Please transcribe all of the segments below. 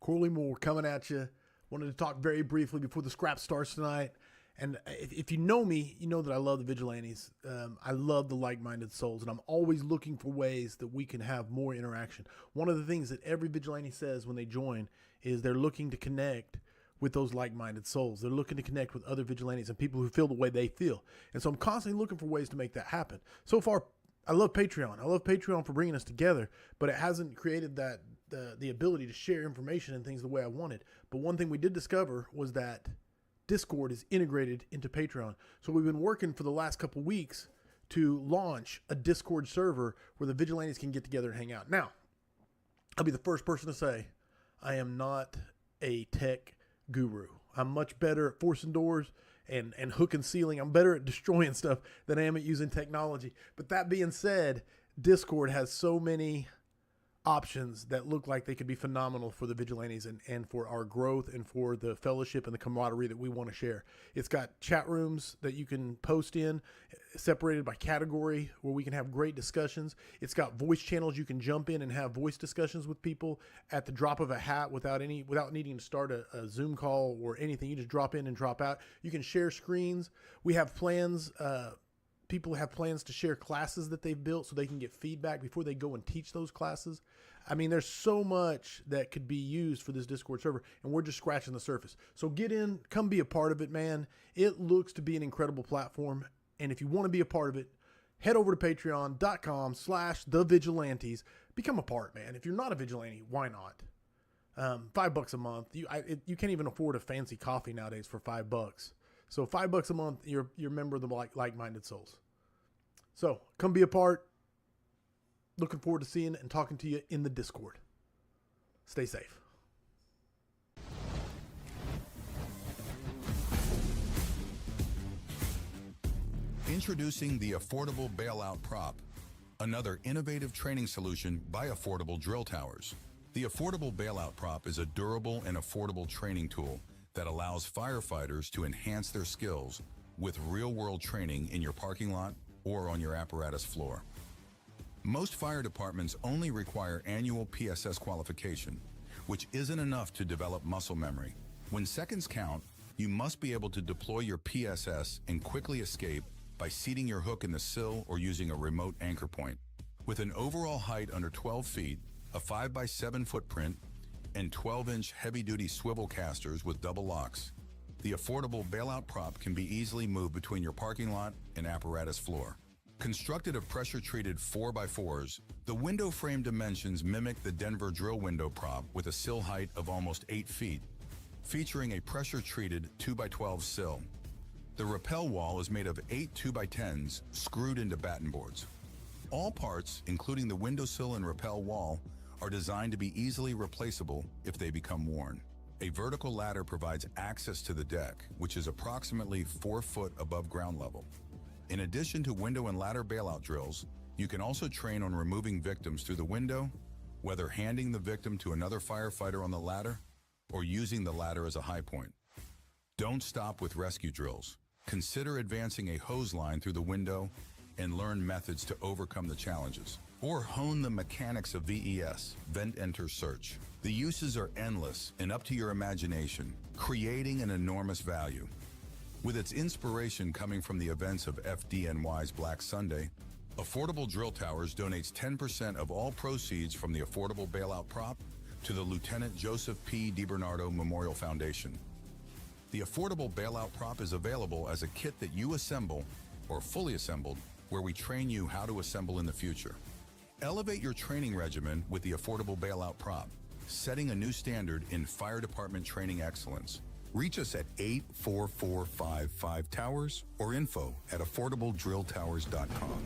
Corley Moore coming at you. Wanted to talk very briefly before the scrap starts tonight. And if you know me, you know that I love the vigilantes. I love the like-minded souls, and I'm always looking for ways that we can have more interaction. One of the things that every vigilante says when they join is they're looking to connect with those like-minded souls. They're looking to connect with other vigilantes and people who feel the way they feel. And so I'm constantly looking for ways to make that happen. So far, I love Patreon. I love Patreon for bringing us together, but it hasn't created that the ability to share information and things the way I wanted. But one thing we did discover was that Discord is integrated into Patreon. So we've been working for the last couple weeks to launch a Discord server where the vigilantes can get together and hang out. Now, I'll be the first person to say I am not a tech guru. I'm much better at forcing doors and hook and sealing. I'm better at destroying stuff than I am at using technology. But that being said, Discord has so many options that look like they could be phenomenal for the vigilantes and for our growth and for the fellowship and the camaraderie that we want to share. It's got chat rooms that you can post in, separated by category, where we can have great discussions. It's got voice channels you can jump in and have voice discussions with people at the drop of a hat without needing to start a Zoom call or anything. You just drop in and drop out. You can share screens. We have plans. People have plans to share classes that they've built so they can get feedback before they go and teach those classes. I mean, there's so much that could be used for this Discord server, and we're just scratching the surface. So get in, come be a part of it, man. It looks to be an incredible platform, and if you want to be a part of it, head over to patreon.com/thevigilantes. Become a part, man. If you're not a vigilante, why not? $5 a month. You can't even afford a fancy coffee nowadays for $5. So $5 a month, you're a member of the like-minded souls. So come be a part. Looking forward to seeing and talking to you in the Discord. Stay safe. Introducing the Affordable Bailout Prop, another innovative training solution by Affordable Drill Towers. The Affordable Bailout Prop is a durable and affordable training tool that allows firefighters to enhance their skills with real-world training in your parking lot or on your apparatus floor. Most fire departments only require annual PSS qualification, which isn't enough to develop muscle memory. When seconds count, you must be able to deploy your PSS and quickly escape by seating your hook in the sill or using a remote anchor point. With an overall height under 12 feet, a 5x7 footprint, and 12-inch heavy-duty swivel casters with double locks, the Affordable Bailout Prop can be easily moved between your parking lot and apparatus floor. Constructed of pressure-treated 4x4s, the window frame dimensions mimic the Denver drill window prop with a sill height of almost 8 feet, featuring a pressure-treated 2x12 sill. The rappel wall is made of 8 2x10s screwed into batten boards. All parts, including the windowsill and rappel wall, are designed to be easily replaceable if they become worn. A vertical ladder provides access to the deck, which is approximately 4 foot above ground level. In addition to window and ladder bailout drills, you can also train on removing victims through the window, whether handing the victim to another firefighter on the ladder or using the ladder as a high point. Don't stop with rescue drills. Consider advancing a hose line through the window and learn methods to overcome the challenges. Or hone the mechanics of VES, Vent Enter Search. The uses are endless and up to your imagination, creating an enormous value. With its inspiration coming from the events of FDNY's Black Sunday, Affordable Drill Towers donates 10% of all proceeds from the Affordable Bailout Prop to the Lieutenant Joseph P. DiBernardo Memorial Foundation. The Affordable Bailout Prop is available as a kit that you assemble, or fully assembled, where we train you how to assemble in the future. Elevate your training regimen with the Affordable Bailout Prop, setting a new standard in fire department training excellence. Reach us at 84455 Towers or info@affordabledrilltowers.com.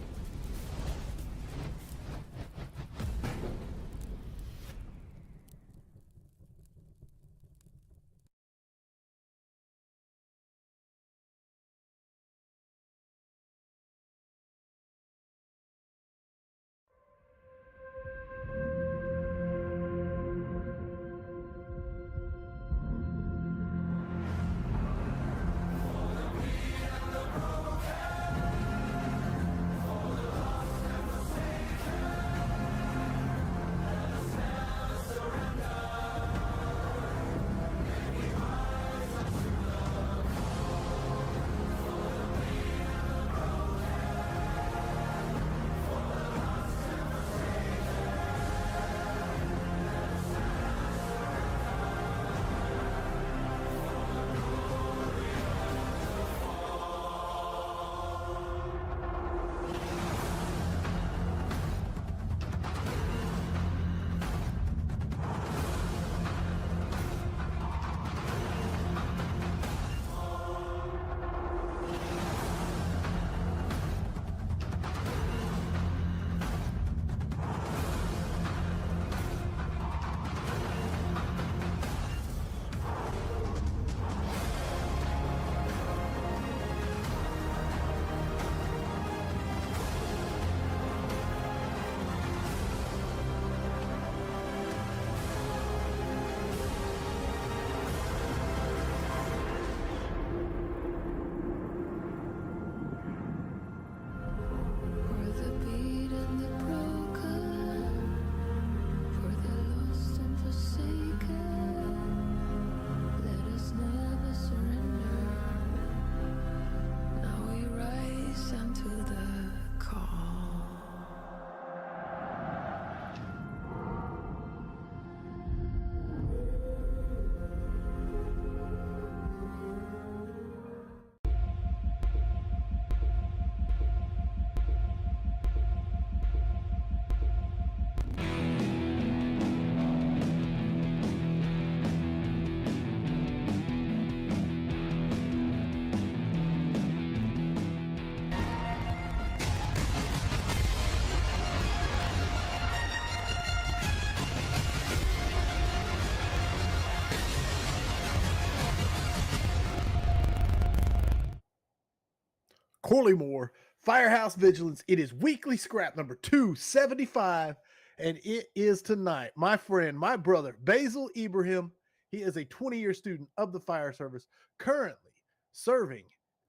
Corley Moore, Firehouse Vigilance. It is weekly scrap number 275, and it is tonight. My friend, my brother, Bassel Ibrahim. He is a 20-year student of the fire service, currently serving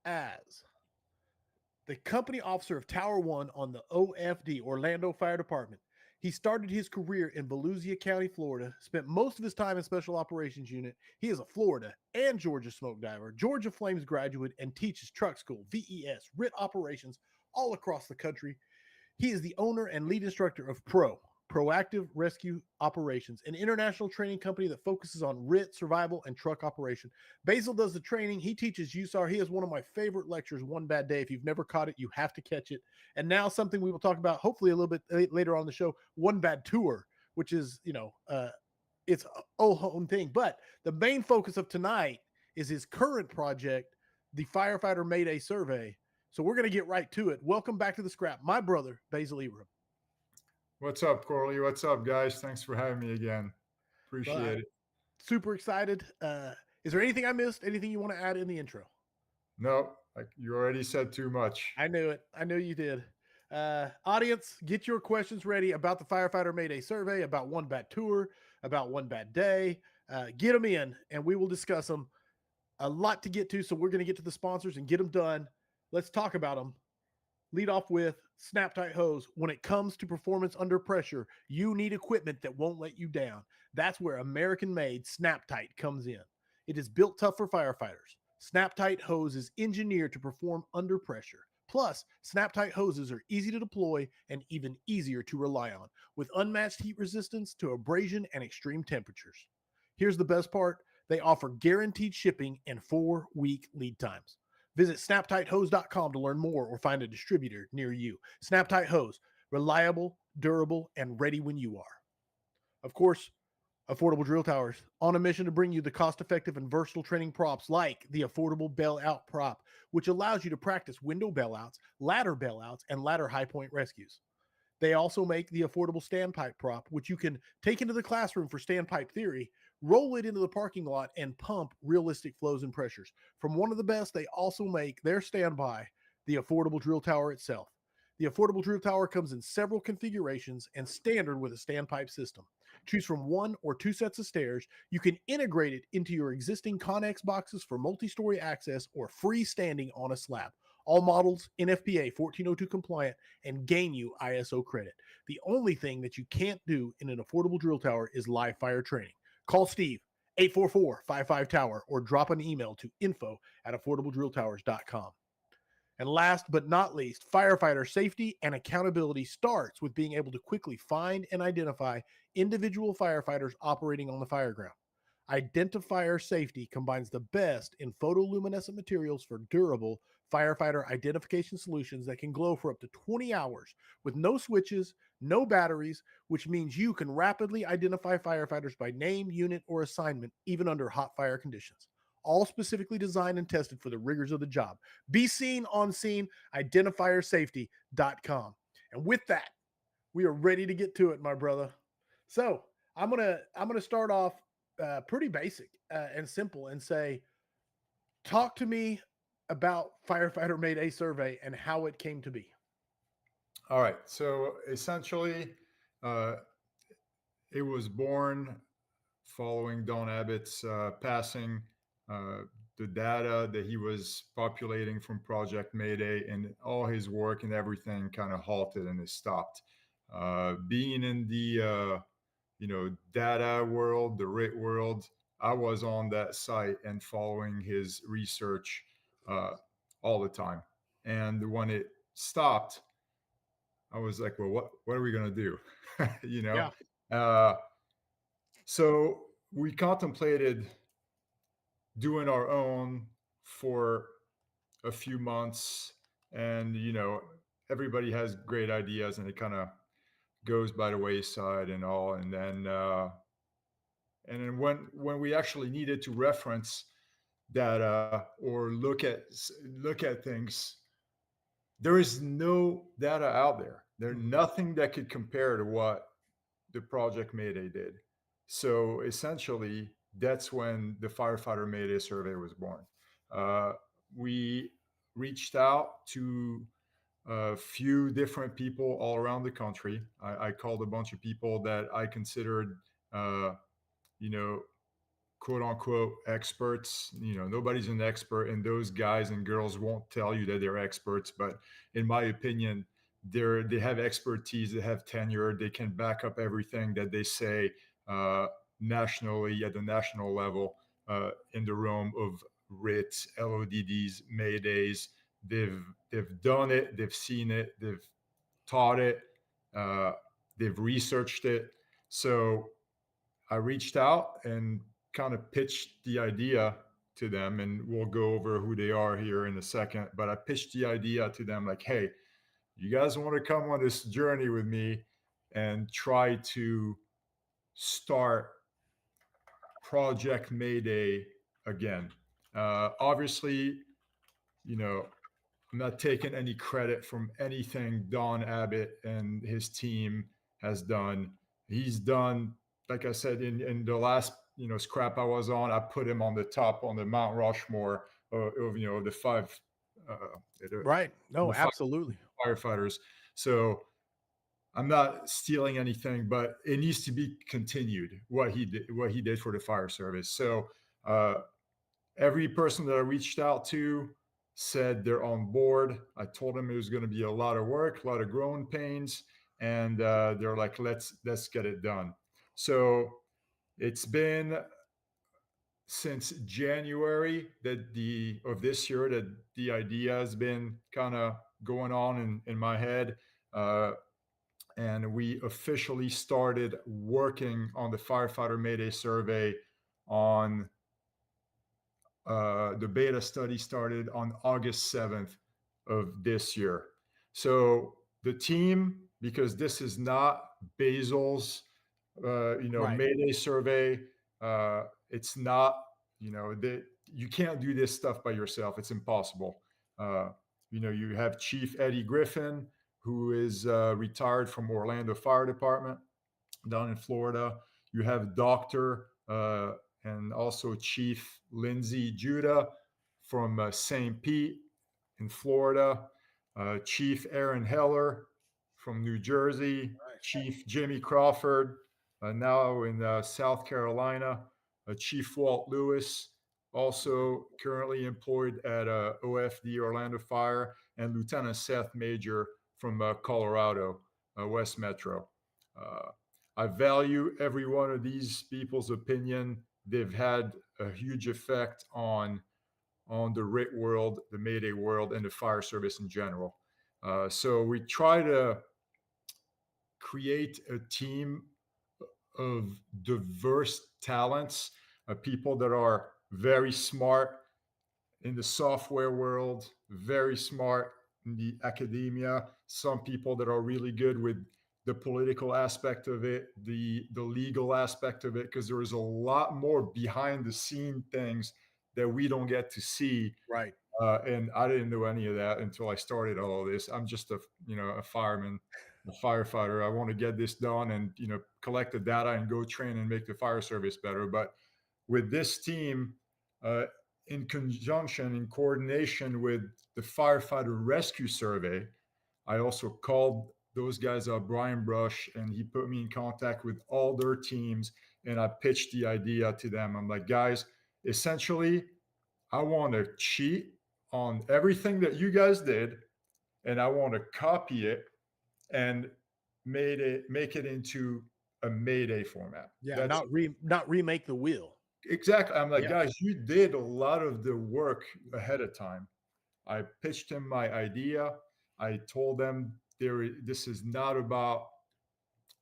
as the company officer of Tower 1 on the OFD, Orlando Fire Department. He started his career in Volusia County, Florida, spent most of his time in Special Operations Unit. He is a Florida and Georgia smoke diver, Georgia Flames graduate, and teaches truck school, VES, RIT operations all across the country. He is the owner and lead instructor of Proactive Rescue Operations, an international training company that focuses on RIT, survival, and truck operation. Bassel does the training. He teaches USAR. He has one of my favorite lectures, One Bad Day. If you've never caught it, you have to catch it. And now something we will talk about, hopefully a little bit later on the show, One Bad Tour, which is, it's a own thing. But the main focus of tonight is his current project, the Firefighter Mayday Survey. So we're going to get right to it. Welcome back to the scrap, my brother, Bassel Ibrahim. What's up, Corley? What's up, guys? Thanks for having me again. Appreciate it. Super excited. Is there anything I missed? Anything you want to add in the intro? No, like you already said too much. I knew it. I knew you did. Audience, get your questions ready about the Firefighter Mayday Survey, about One Bad Tour, about One Bad Day. Get them in, and we will discuss them. A lot to get to, so we're going to get to the sponsors and get them done. Let's talk about them. Lead off with Snap Tight Hose. When it comes to performance under pressure, you need equipment that won't let you down. That's where American-made Snap Tight comes in. It is built tough for firefighters. Snap Tight Hose is engineered to perform under pressure. Plus, Snap Tight hoses are easy to deploy and even easier to rely on, with unmatched heat resistance to abrasion and extreme temperatures. Here's the best part. They offer guaranteed shipping and 4-week lead times. Visit snaptighthose.com to learn more or find a distributor near you. Snap Tight Hose, reliable, durable, and ready when you are. Of course, Affordable Drill Towers, on a mission to bring you the cost-effective and versatile training props like the Affordable Bailout Prop, which allows you to practice window bailouts, ladder bailouts, and ladder high point rescues. They also make the Affordable Standpipe Prop, which you can take into the classroom for standpipe theory, roll it into the parking lot, and pump realistic flows and pressures. From one of the best, they also make their standby, the Affordable Drill Tower itself. The Affordable Drill Tower comes in several configurations and standard with a standpipe system. Choose from 1 or 2 sets of stairs. You can integrate it into your existing Connex boxes for multi-story access or freestanding on a slab. All models NFPA 1402 compliant and gain you ISO credit. The only thing that you can't do in an affordable drill tower is live fire training. Call Steve, 844-55-TOWER, or drop an email to info@affordabledrilltowers.com. And last but not least, firefighter safety and accountability starts with being able to quickly find and identify individual firefighters operating on the fireground. Identifier Safety combines the best in photoluminescent materials for durable firefighter identification solutions that can glow for up to 20 hours with no switches, no batteries, which means you can rapidly identify firefighters by name, unit, or assignment, even under hot fire conditions. All specifically designed and tested for the rigors of the job. Be seen on scene, identifiersafety.com. And with that, we are ready to get to it, my brother. So I'm gonna start off pretty basic and simple and say, talk to me about Firefighter Mayday Survey and how it came to be. All right. So essentially, it was born following Don Abbott's passing. The data that he was populating from Project Mayday and all his work and everything kind of halted and it stopped. Being in the data world, the RIT world, I was on that site and following his research all the time. And when it stopped, I was like, well, what are we going to do? Yeah. So we contemplated doing our own for a few months, and everybody has great ideas and it kind of goes by the wayside and all. And then when we actually needed to reference data or look at things, there is no data out there. There's nothing that could compare to what the Project Mayday did. So essentially, that's when the Firefighter Mayday Survey was born. We reached out to a few different people all around the country. I called a bunch of people that I considered, uh, you know, quote unquote experts. Nobody's an expert, and those guys and girls won't tell you that they're experts. But in my opinion, they have expertise, they have tenure, they can back up everything that they say uh, nationally at the national level in the realm of RITs, LODDs, Maydays. They've done it, they've seen it, they've taught it, uh, they've researched it. So I reached out and kind of pitched the idea to them, and we'll go over who they are here in a second. But I pitched the idea to them like, hey, you guys want to come on this journey with me and try to start Project Mayday again? Obviously, you know, I'm not taking any credit from anything Don Abbott and his team has done. He's done, like I said, in the last scrap I was on, I put him on the top on the Mount Rushmore of the five uh, Right. No, the five absolutely. firefighters. So I'm not stealing anything, but it needs to be continued. What he did for the fire service. So uh, every person that I reached out to said they're on board. I told them it was going to be a lot of work, a lot of growing pains, and they're like, let's get it done. So it's been since January that the of this year that the idea has been kind of going on in my head. And we officially started working on the Firefighter Mayday Survey on the beta study started on August 7th of this year. So the team, because this is not Bassel's, Right. Mayday survey, it's not, that you can't do this stuff by yourself. It's impossible. You have Chief Eddie Griffin, who is retired from Orlando Fire Department down in Florida. You have Dr. And also Chief Lindsay Judah from St. Pete in Florida, Chief Aaron Heller from New Jersey, Right. Chief Jimmy Crawford, now in South Carolina, Chief Walt Lewis, also currently employed at OFD Orlando Fire, and Lieutenant Seth Major from Colorado, West Metro. I value every one of these people's opinion. They've had a huge effect on the RIT world, the Mayday world, and the fire service in general. So we try to create a team of diverse talents, people that are very smart in the software world, very smart in the academia, some people that are really good with the political aspect of it, the legal aspect of it, because there is a lot more behind the scene things that we don't get to see. Right. And I didn't know any of that until I started all of this. I'm just a fireman, a firefighter. I want to get this done and collect the data and go train and make the fire service better. But with this team, in conjunction, in coordination with the Firefighter Rescue Survey, I also called those guys up, Brian Brush, and he put me in contact with all their teams, and I pitched the idea to them. I'm like, guys, essentially, I want to cheat on everything that you guys did, and I want to copy it and make it into a Mayday format. Yeah. That's Not remake the wheel. exactly. I'm like, Yeah. guys, you did a lot of the work ahead of time. I pitched him my idea. I told them this is not about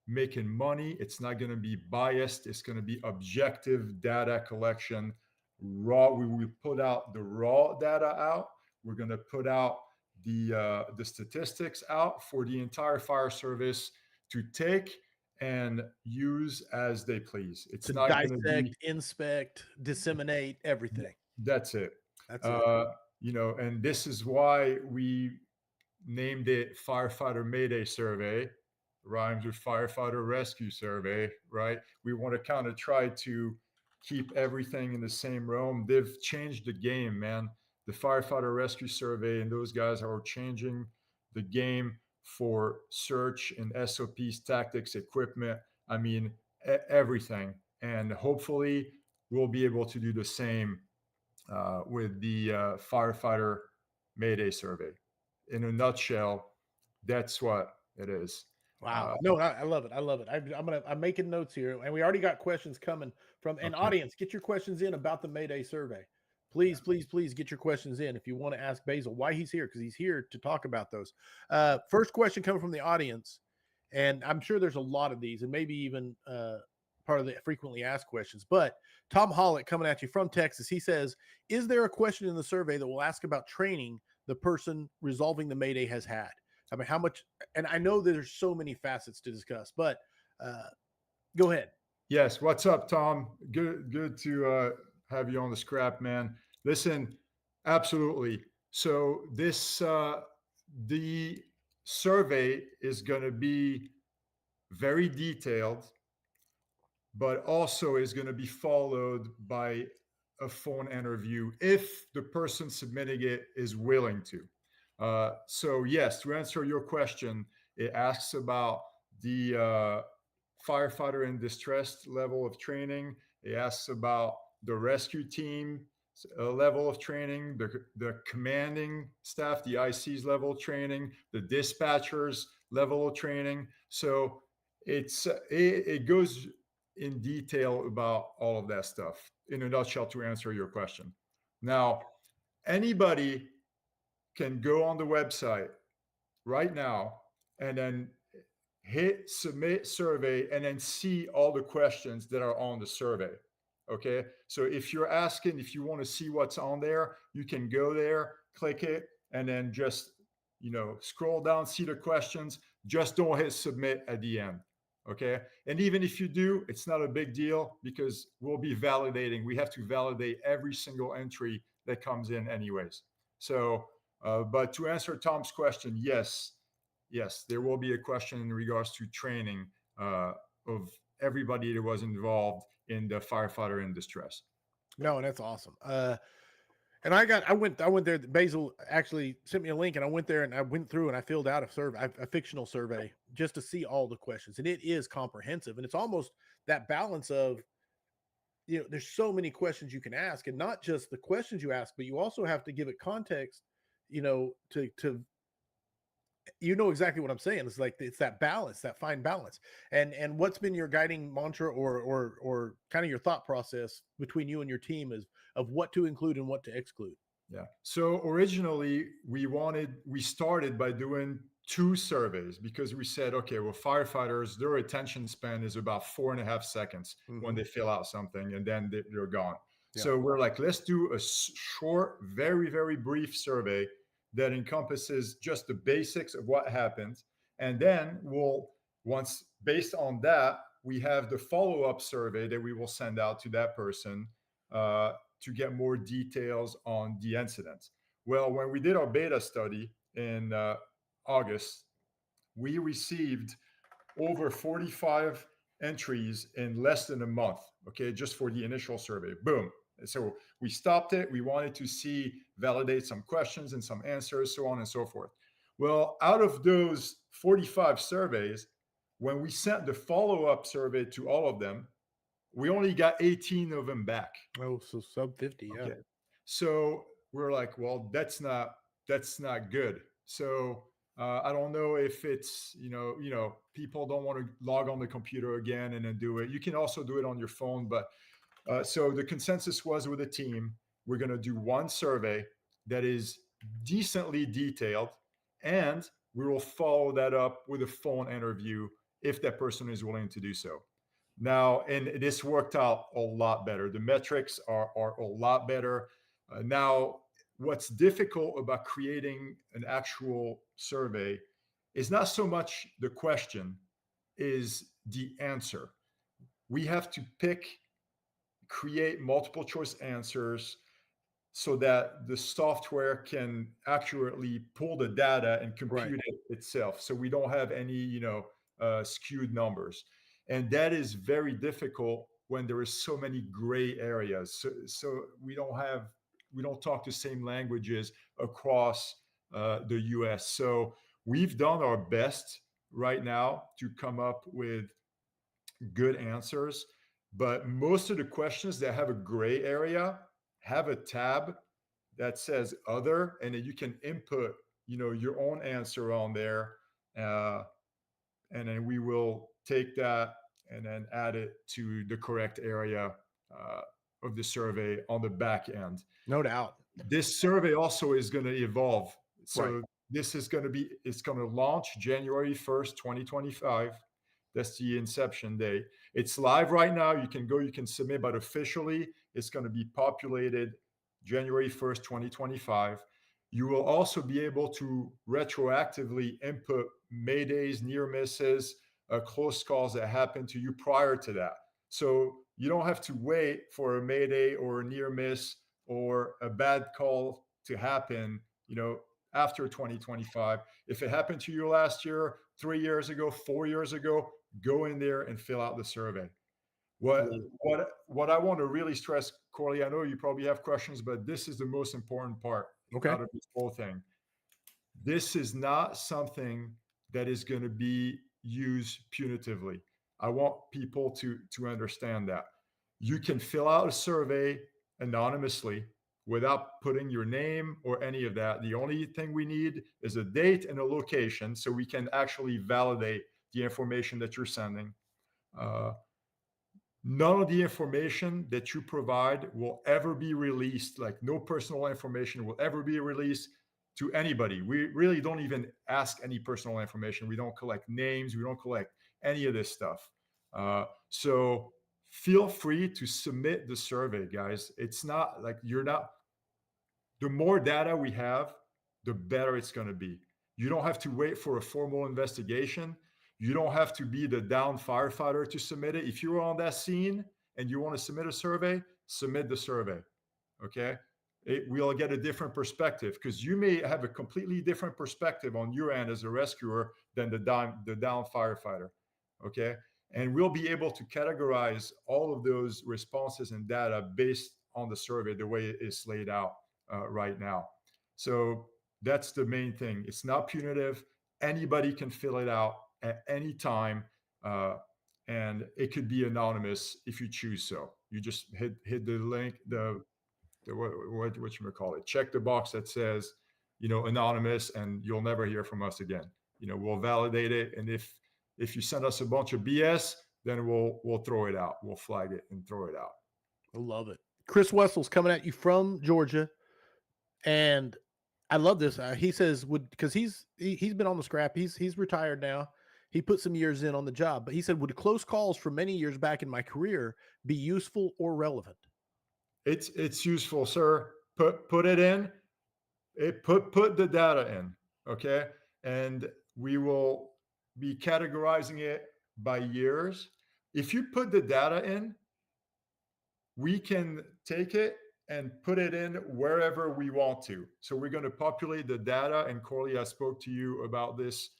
making money. It's not going to be biased. It's going to be objective data collection. Raw. We will put out the raw data out. We're going to put out the statistics out for the entire fire service to take and use as they please. It's To not going to be. dissect, inspect, disseminate everything. That's it. That's it. And this is why we named it Firefighter Mayday Survey. Rhymes with Firefighter Rescue Survey, right? We want to kind of try to keep everything in the same realm. They've changed the game, man. the Firefighter Rescue Survey and those guys are changing the game for search and SOPs, tactics, equipment. I mean, everything. And hopefully, we'll be able to do the same with the Firefighter Mayday Survey. In a nutshell, that's what it is. Wow. No, I love it. I love it. I'm making notes here, and we already got questions coming from an audience. Get your questions in about the Mayday survey. Please, please, please get your questions in if you want to ask Bassel why he's here, because he's here to talk about those. First question coming from the audience, and I'm sure there's a lot of these, and maybe even part of the frequently asked questions. But Tom Hollick coming at you from Texas, he says, "Is there a question in the survey that will ask about training the person resolving the Mayday has had? I mean, how much?" And I know there's so many facets to discuss, but go ahead. Yes. What's up, Tom? Good to have you on the scrap, man. Listen, absolutely. So this the survey is going to be very detailed, but also is going to be followed by a phone interview if the person submitting it is willing to. So yes, to answer your question, it asks about the firefighter in distress level of training. It asks about the rescue team level of training, the commanding staff, the IC's level of training, the dispatchers level of training. So it goes in detail about all of that stuff in a nutshell to answer your question. Now, anybody can go on the website right now and then hit submit survey and then see all the questions that are on the survey. Okay. So if you're asking, if you want to see what's on there, you can go there, click it, and then just, scroll down, see the questions. Just don't hit submit at the end. Okay. And even if you do, it's not a big deal because we'll be validating. We have to validate every single entry that comes in anyways. So, but to answer Tom's question, yes, there will be a question in regards to training of everybody that was involved in the firefighter in distress. No, that's awesome. And I went there. Bassel actually sent me a link, and I went there and I went through and I filled out a survey, a fictional survey, just to see all the questions. And it is comprehensive, and it's almost that balance of, there's so many questions you can ask, and not just the questions you ask, but you also have to give it context, to exactly what I'm saying. It's like, it's that balance, that fine balance. And what's been your guiding mantra or kind of your thought process between you and your team of what to include and what to exclude? Yeah. So originally we started by doing 2 surveys because we said, okay, well, firefighters, their attention span is about 4.5 seconds when they fill out something, and then they're gone. Yeah. So we're like, let's do a short, very, very brief survey that encompasses just the basics of what happened. And then once based on that, we have the follow-up survey that we will send out to that person to get more details on the incident. Well, when we did our beta study in August, we received over 45 entries in less than a month, okay, just for the initial survey. Boom. So we stopped it. We wanted to validate some questions and some answers, so on and so forth. Well, out of those 45 surveys, when we sent the follow-up survey to all of them, we only got 18 of them back. Oh, so sub 50. Yeah. Okay. So we're like, well, that's not good. So I don't know if it's, people don't want to log on the computer again and then do it. You can also do it on your phone, but so the consensus was with the team, we're going to do one survey that is decently detailed, and we will follow that up with a phone interview if that person is willing to do so. Now, and this worked out a lot better. The metrics are a lot better. Now, what's difficult about creating an actual survey is not so much the question, is the answer. We have to create multiple choice answers so that the software can accurately pull the data and compute it itself. So we don't have any, skewed numbers. And that is very difficult when there is so many gray areas. So we don't have don't talk the same languages across the U.S. So we've done our best right now to come up with good answers, but most of the questions that have a gray area have a tab that says other, and then you can input, your own answer on there, and then we will take that and then add it to the correct area of the survey on the back end. No doubt. This survey also is going to evolve. So Right. this is going to be, it's going to launch January 1st, 2025. That's the inception date. It's live right now. You can submit, but officially it's going to be populated January 1st, 2025. You will also be able to retroactively input maydays, near misses, close calls that happened to you prior to that. So you don't have to wait for a mayday or a near miss or a bad call to happen, after 2025. If it happened to you last year, 3 years ago, 4 years ago, go in there and fill out the survey. What I want to really stress, Corley, I know you probably have questions, but this is the most important part out of this whole thing. This is not something that is going to be used punitively. I want people to understand that. You can fill out a survey anonymously without putting your name or any of that. The only thing we need is a date and a location so we can actually validate the information that you're sending. None of the information that you provide will ever be released. Like, no personal information will ever be released to anybody. We really don't even ask any personal information. We don't collect names. We don't collect any of this stuff. So feel free to submit the survey, guys. It's not like the more data we have, the better it's going to be. You don't have to wait for a formal investigation. You don't have to be the down firefighter to submit it. If you're on that scene and you want to submit a survey, submit the survey. Okay. We'll get a different perspective, because you may have a completely different perspective on your end as a rescuer than the down firefighter. Okay. And we'll be able to categorize all of those responses and data based on the survey, the way it is laid out right now. So that's the main thing. It's not punitive. Anybody can fill it out at any time, and it could be anonymous if you choose so. You just hit the link, what you call it, check the box that says, anonymous, and you'll never hear from us again. We'll validate it, and if you send us a bunch of BS, then we'll throw it out. We'll flag it and throw it out. I love it. Chris Wessel's coming at you from Georgia, and I love this. He says, because he's been on the scrap. He's retired now. He put some years in on the job, but he said, would close calls from many years back in my career be useful or relevant? It's useful, sir. Put it in. Put the data in. Okay. And we will be categorizing it by years. If you put the data in, we can take it and put it in wherever we want to. So we're going to populate the data. And Corley, I spoke to you about this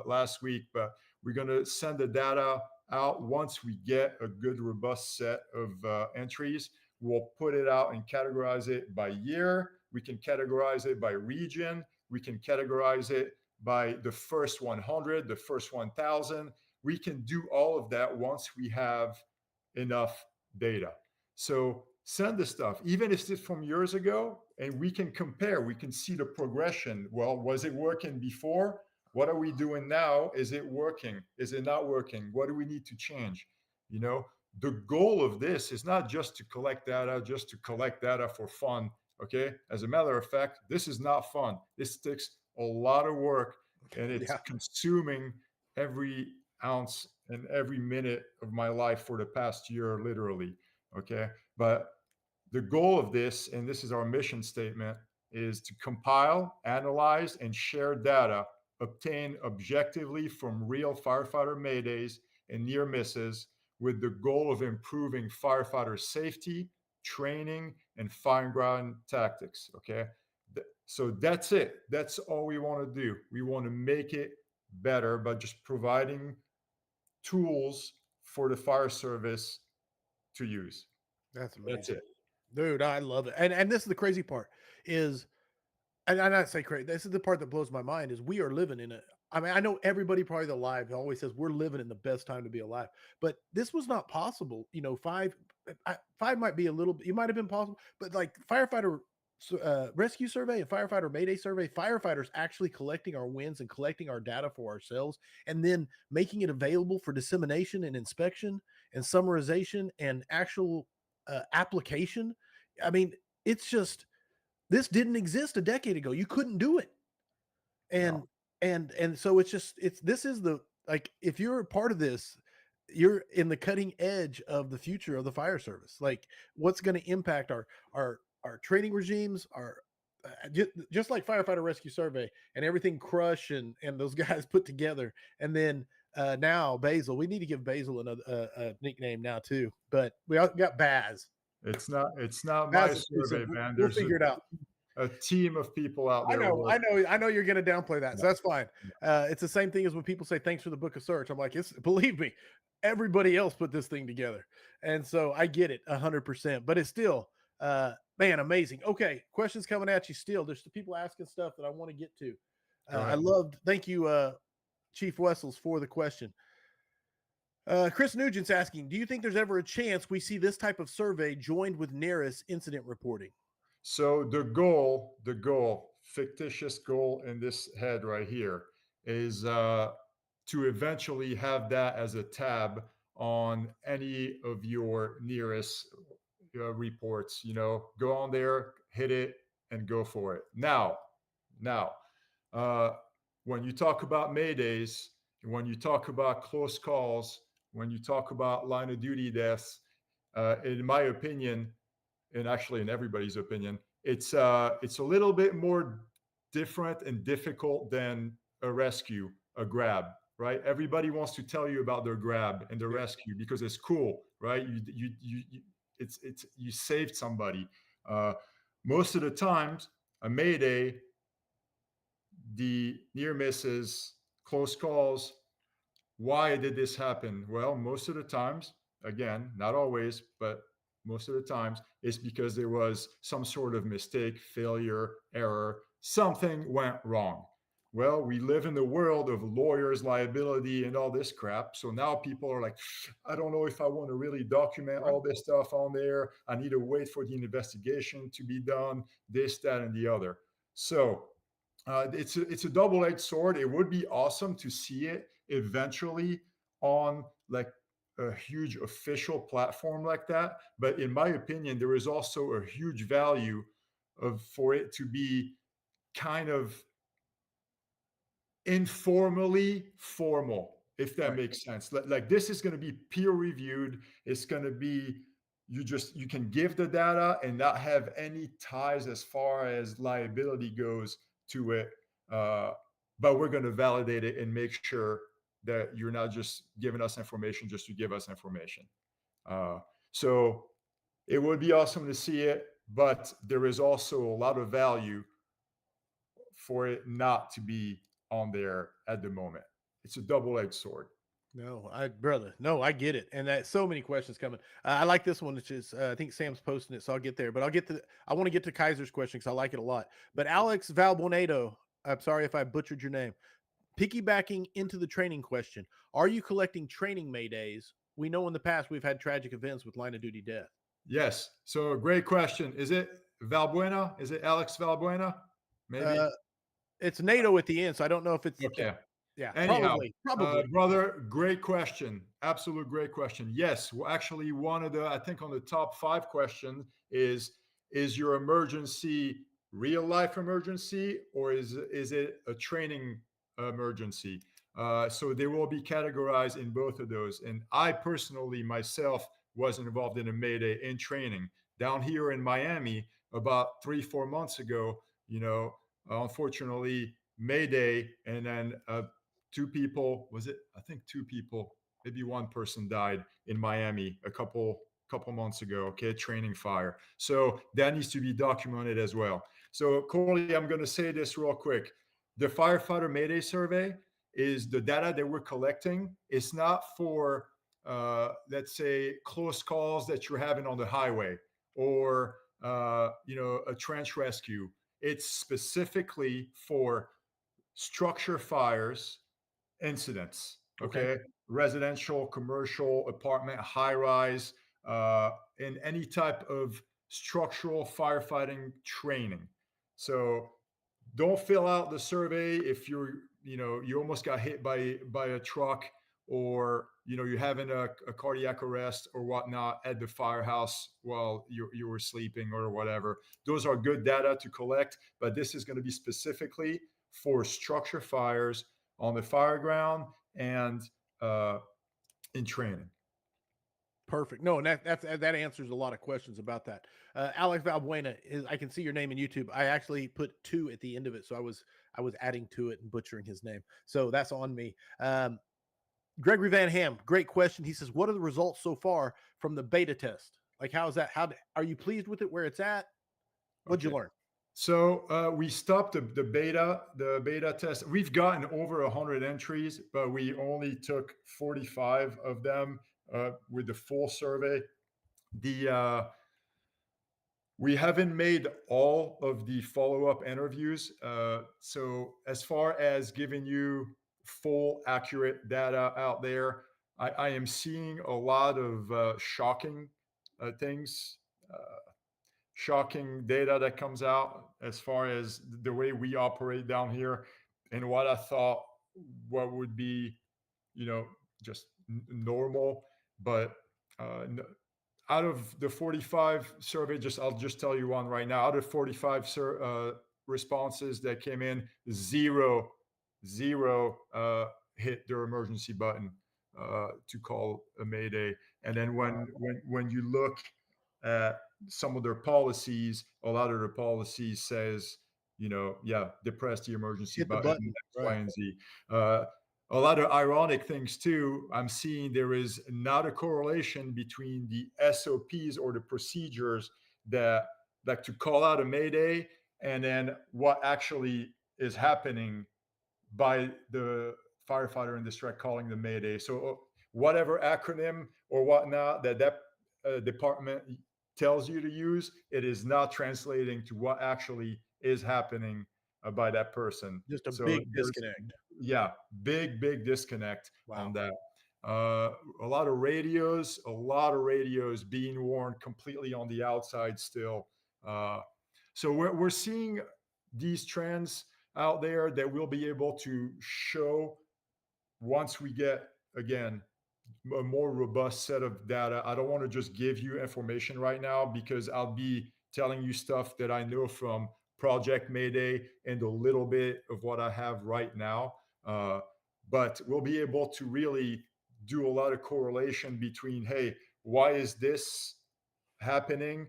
last week, but we're going to send the data out once we get a good, robust set of entries. We'll put it out and categorize it by year. We can categorize it by region. We can categorize it by the first 100, the first 1,000. We can do all of that once we have enough data. So send the stuff, even if it's from years ago, and we can compare. We can see the progression. Well, was it working before? What are we doing now? Is it working? Is it not working? What do we need to change? The goal of this is not just to collect data for fun. Okay. As a matter of fact, this is not fun. This takes a lot of work, and it's consuming every ounce and every minute of my life for the past year, literally. Okay. But the goal of this, and this is our mission statement, is to compile, analyze, and share data obtained objectively from real firefighter maydays and near misses, with the goal of improving firefighter safety, training, and fireground tactics. Okay. So that's it. That's all we want to do. We want to make it better by just providing tools for the fire service to use. That's amazing. That's it. Dude, I love it. And this is the crazy part is, and I not say crazy. This is the part that blows my mind is we are living in a. I mean, I know everybody probably alive always says we're living in the best time to be alive, but this was not possible. You know, five might be a little. It might have been possible, but like firefighter rescue survey and firefighter Mayday survey, firefighters actually collecting our wins and collecting our data for ourselves, and then making it available for dissemination and inspection and summarization and actual application. I mean, it's just this didn't exist a decade ago. You couldn't do it. No. And so it's just this is the like if you're a part of this, you're in the cutting edge of the future of the fire service. Like what's going to impact our training regimes, our just like firefighter rescue survey and everything Crush and those guys put together. And then now Bassel, we need to give Bassel another a nickname now too. But we all got Baz. It's not my Baz is too survey, simple. man. We'll There's figure it out. a team of people out there. I know you're going to downplay that. So that's fine. It's the same thing as when people say, thanks for the book of search. I'm like, believe me, everybody else put this thing together. And so I get it 100%, but it's still, man, amazing. Okay. Questions coming at you still. There's people asking stuff that I want to get to. Thank you, Chief Wessels, for the question. Chris Nugent's asking, do you think there's ever a chance we see this type of survey joined with NARIS incident reporting? So the goal, fictitious goal in this head right here is to eventually have that as a tab on any of your nearest reports. Go on there, hit it, and go for it. Now, when you talk about Maydays, when you talk about close calls, when you talk about line of duty deaths, in my opinion, and actually in everybody's opinion, it's a little bit more different and difficult than a rescue, a grab, right? Everybody wants to tell you about their grab and the rescue because it's cool, right? You saved somebody. Most of the times, a Mayday, the near misses, close calls. Why did this happen? Well, most of the times, again, not always, but most of the times, it's because there was some sort of mistake, failure, error, something went wrong. Well, we live in the world of lawyers' liability and all this crap. So now people are like, I don't know if I want to really document all this stuff on there. I need to wait for the investigation to be done, this, that, and the other. So it's a double-edged sword. It would be awesome to see it eventually on like a huge official platform like that. But in my opinion, there is also a huge value for it to be kind of informally formal, if that makes sense. Like this is going to be peer reviewed. It's going to be you can give the data and not have any ties as far as liability goes to it. But we're going to validate it and make sure that you're not just giving us information just to give us information. So it would be awesome to see it, but there is also a lot of value for it not to be on there at the moment. It's a double-edged sword. No, I get it. And that so many questions coming. I like this one, which is, I think Sam's posting it, so I'll get there, but I want to get to Kaiser's question because I like it a lot. But Alex Valbonado, I'm sorry if I butchered your name. Piggybacking into the training question, are you collecting training Maydays? We know in the past we've had tragic events with line of duty death. Yes. So great question. Is it Valbuena? Is it Alex Valbuena? Maybe. It's NATO at the end, so I don't know if it's okay. Yeah, Anyhow, probably. Brother, great question. Absolute great question. Yes, well, actually, one of the, I think on the top 5 questions is your emergency real life emergency or is it a training emergency? So they will be categorized in both of those. And I personally, myself, was involved in a Mayday in training down here in Miami about 3-4 months ago. Unfortunately, Mayday, and then 2 people, I think 2 people, maybe 1 person died in Miami a couple months ago, okay, training fire. So that needs to be documented as well. So Corley, I'm going to say this real quick. The Firefighter Mayday Survey is the data that we're collecting. It's not for, let's say, close calls that you're having on the highway or a trench rescue. It's specifically for structure fires incidents. Okay. Okay, residential, commercial, apartment, high rise, in any type of structural firefighting training. So don't fill out the survey if you almost got hit by a truck, or you're having a cardiac arrest or whatnot at the firehouse while you were sleeping or whatever. Those are good data to collect, but this is going to be specifically for structure fires on the fire ground and in training. Perfect. No, and that answers a lot of questions about that. Alex Valbuena is. I can see your name in YouTube. I actually put 2 at the end of it, so I was adding to it and butchering his name. So that's on me. Gregory Van Ham, great question. He says, "What are the results so far from the beta test? Like, how is that? Are you pleased with it? Where it's at? What'd you learn?" So we stopped the beta test. We've gotten over 100 entries, but we only took 45 of them with the full survey. We haven't made all of the follow-up interviews. So as far as giving you full, accurate data out there, I am seeing a lot of shocking things. Shocking data that comes out as far as the way we operate down here, and what I thought what would be, just normal. But out of the 45 survey, I'll just tell you one right now. Out of 45 responses that came in, zero hit their emergency button to call a mayday. And then when you look at some of their policies, a lot of their policies says, depress the emergency Hit the button, button, X, right. Y, and Z. A lot of ironic things too. I'm seeing there is not a correlation between the SOPs or the procedures that like to call out a mayday and then what actually is happening by the firefighter in distress calling the mayday. So whatever acronym or whatnot that department tells you to use, it is not translating to what actually is happening by that person. Just a So big disconnect. yeah, big disconnect Wow. on that. A lot of radios being worn completely on the outside still. So we're seeing these trends out there that we'll be able to show once we get, again, a more robust set of data. I don't want to just give you information right now because I'll be telling you stuff that I know from Project Mayday and a little bit of what I have right now. But we'll be able to really do a lot of correlation between, hey, why is this happening?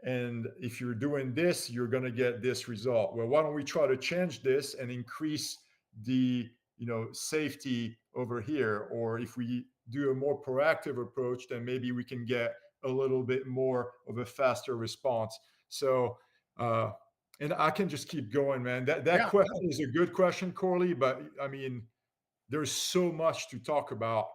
And if you're doing this, you're going to get this result. Well, why don't we try to change this and increase the safety over here? Or if we do a more proactive approach, then maybe we can get a little bit more of a faster response. So, and I can just keep going, man. That question is a good question, Corley, but I mean, there's so much to talk about,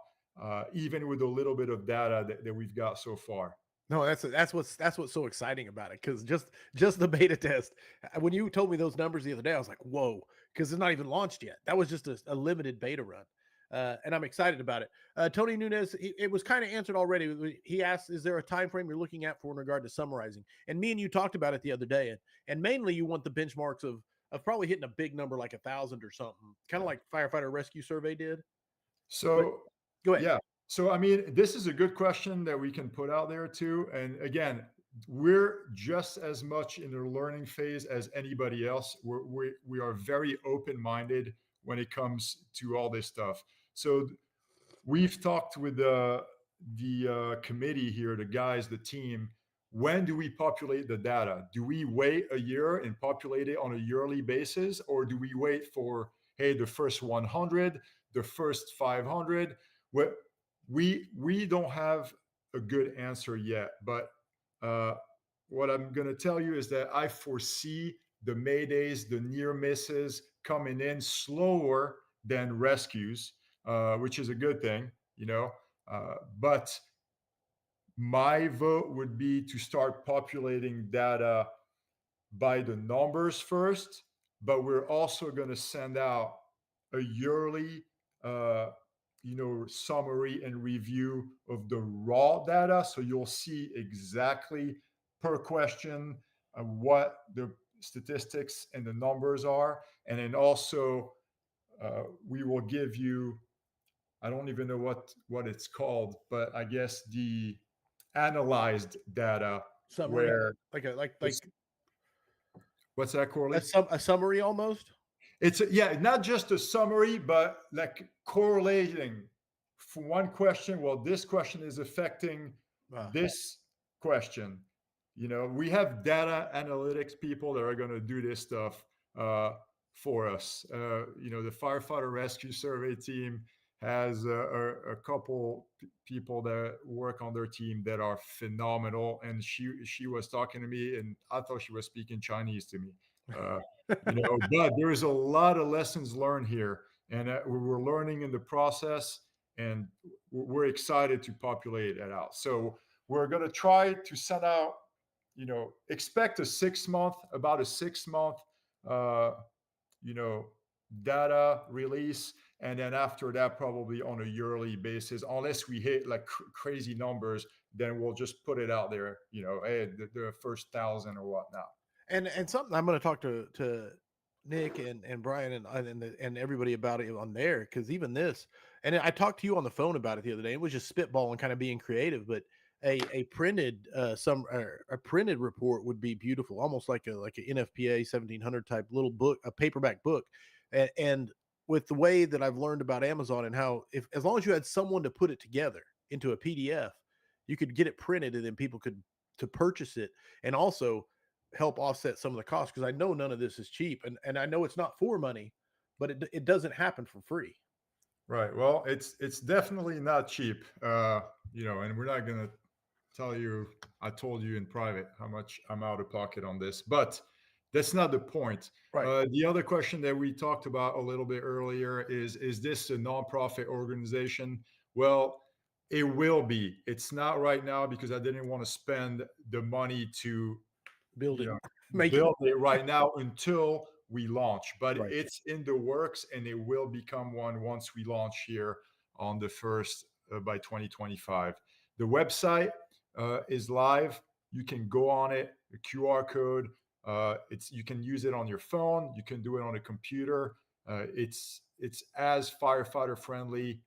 even with a little bit of data that we've got so far. No, that's what's so exciting about it, because just the beta test. When you told me those numbers the other day, I was like, whoa, because it's not even launched yet. That was just a limited beta run. And I'm excited about it. Tony Nunez, it was kind of answered already. He asked, is there a time frame you're looking at for in regard to summarizing? And me and you talked about it the other day. And mainly you want the benchmarks of probably hitting a big number like 1,000 or something, kind of like Firefighter Rescue Survey did. So but, go ahead. Yeah. So, I mean, this is a good question that we can put out there too. And again, we're just as much in the learning phase as anybody else. We are very open-minded when it comes to all this stuff. So we've talked with the committee here, the guys, the team. When do we populate the data? Do we wait a year and populate it on a yearly basis? Or do we wait for, hey, the first 100, the first 500? We don't have a good answer yet, but what I'm going to tell you is that I foresee the maydays, the near misses coming in slower than rescues, which is a good thing, but My vote would be to start populating data by the numbers first, but we're also going to send out a yearly summary and review of the raw data, so you'll see exactly per question what the statistics and the numbers are. And then also we will give you, I don't even know what it's called, but I guess the analyzed data, Summary, where like what's that, Corley? a summary almost. It's not just a summary, but like correlating for one question. Well, this question is affecting this question. We have data analytics people that are going to do this stuff for us. The firefighter rescue survey team has a couple people that work on their team that are phenomenal. And she was talking to me, and I thought she was speaking Chinese to me. But there is a lot of lessons learned here, and we're learning in the process, and we're excited to populate it out. So we're going to try to send out, expect about a 6-month, data release. And then after that, probably on a yearly basis, unless we hit like crazy numbers, then we'll just put it out there, hey, the first 1,000 or whatnot. And something I'm going to talk to Nick and Brian and everybody about it on there, because even this, and I talked to you on the phone about it the other day. It was just spitballing, kind of being creative, but a printed a printed report would be beautiful, almost like an NFPA 1700 type little book, a paperback book, and with the way that I've learned about Amazon and how as long as you had someone to put it together into a PDF, you could get it printed and then people could to purchase it, and also help offset some of the costs, because I know none of this is cheap, and I know it's not for money, but it doesn't happen for free. Right. Well, it's definitely not cheap, and we're not going to tell you, I told you in private how much I'm out of pocket on this, but that's not the point. Right. The other question that we talked about a little bit earlier is this a nonprofit organization? Well, it will be. It's not right now because I didn't want to spend the money to Build it. build it right now until we launch, but Right. it's in the works, and it will become one once we launch here on the first by 2025. The website is live. You can go on it. The QR code. You can use it on your phone. You can do it on a computer. It's as firefighter friendly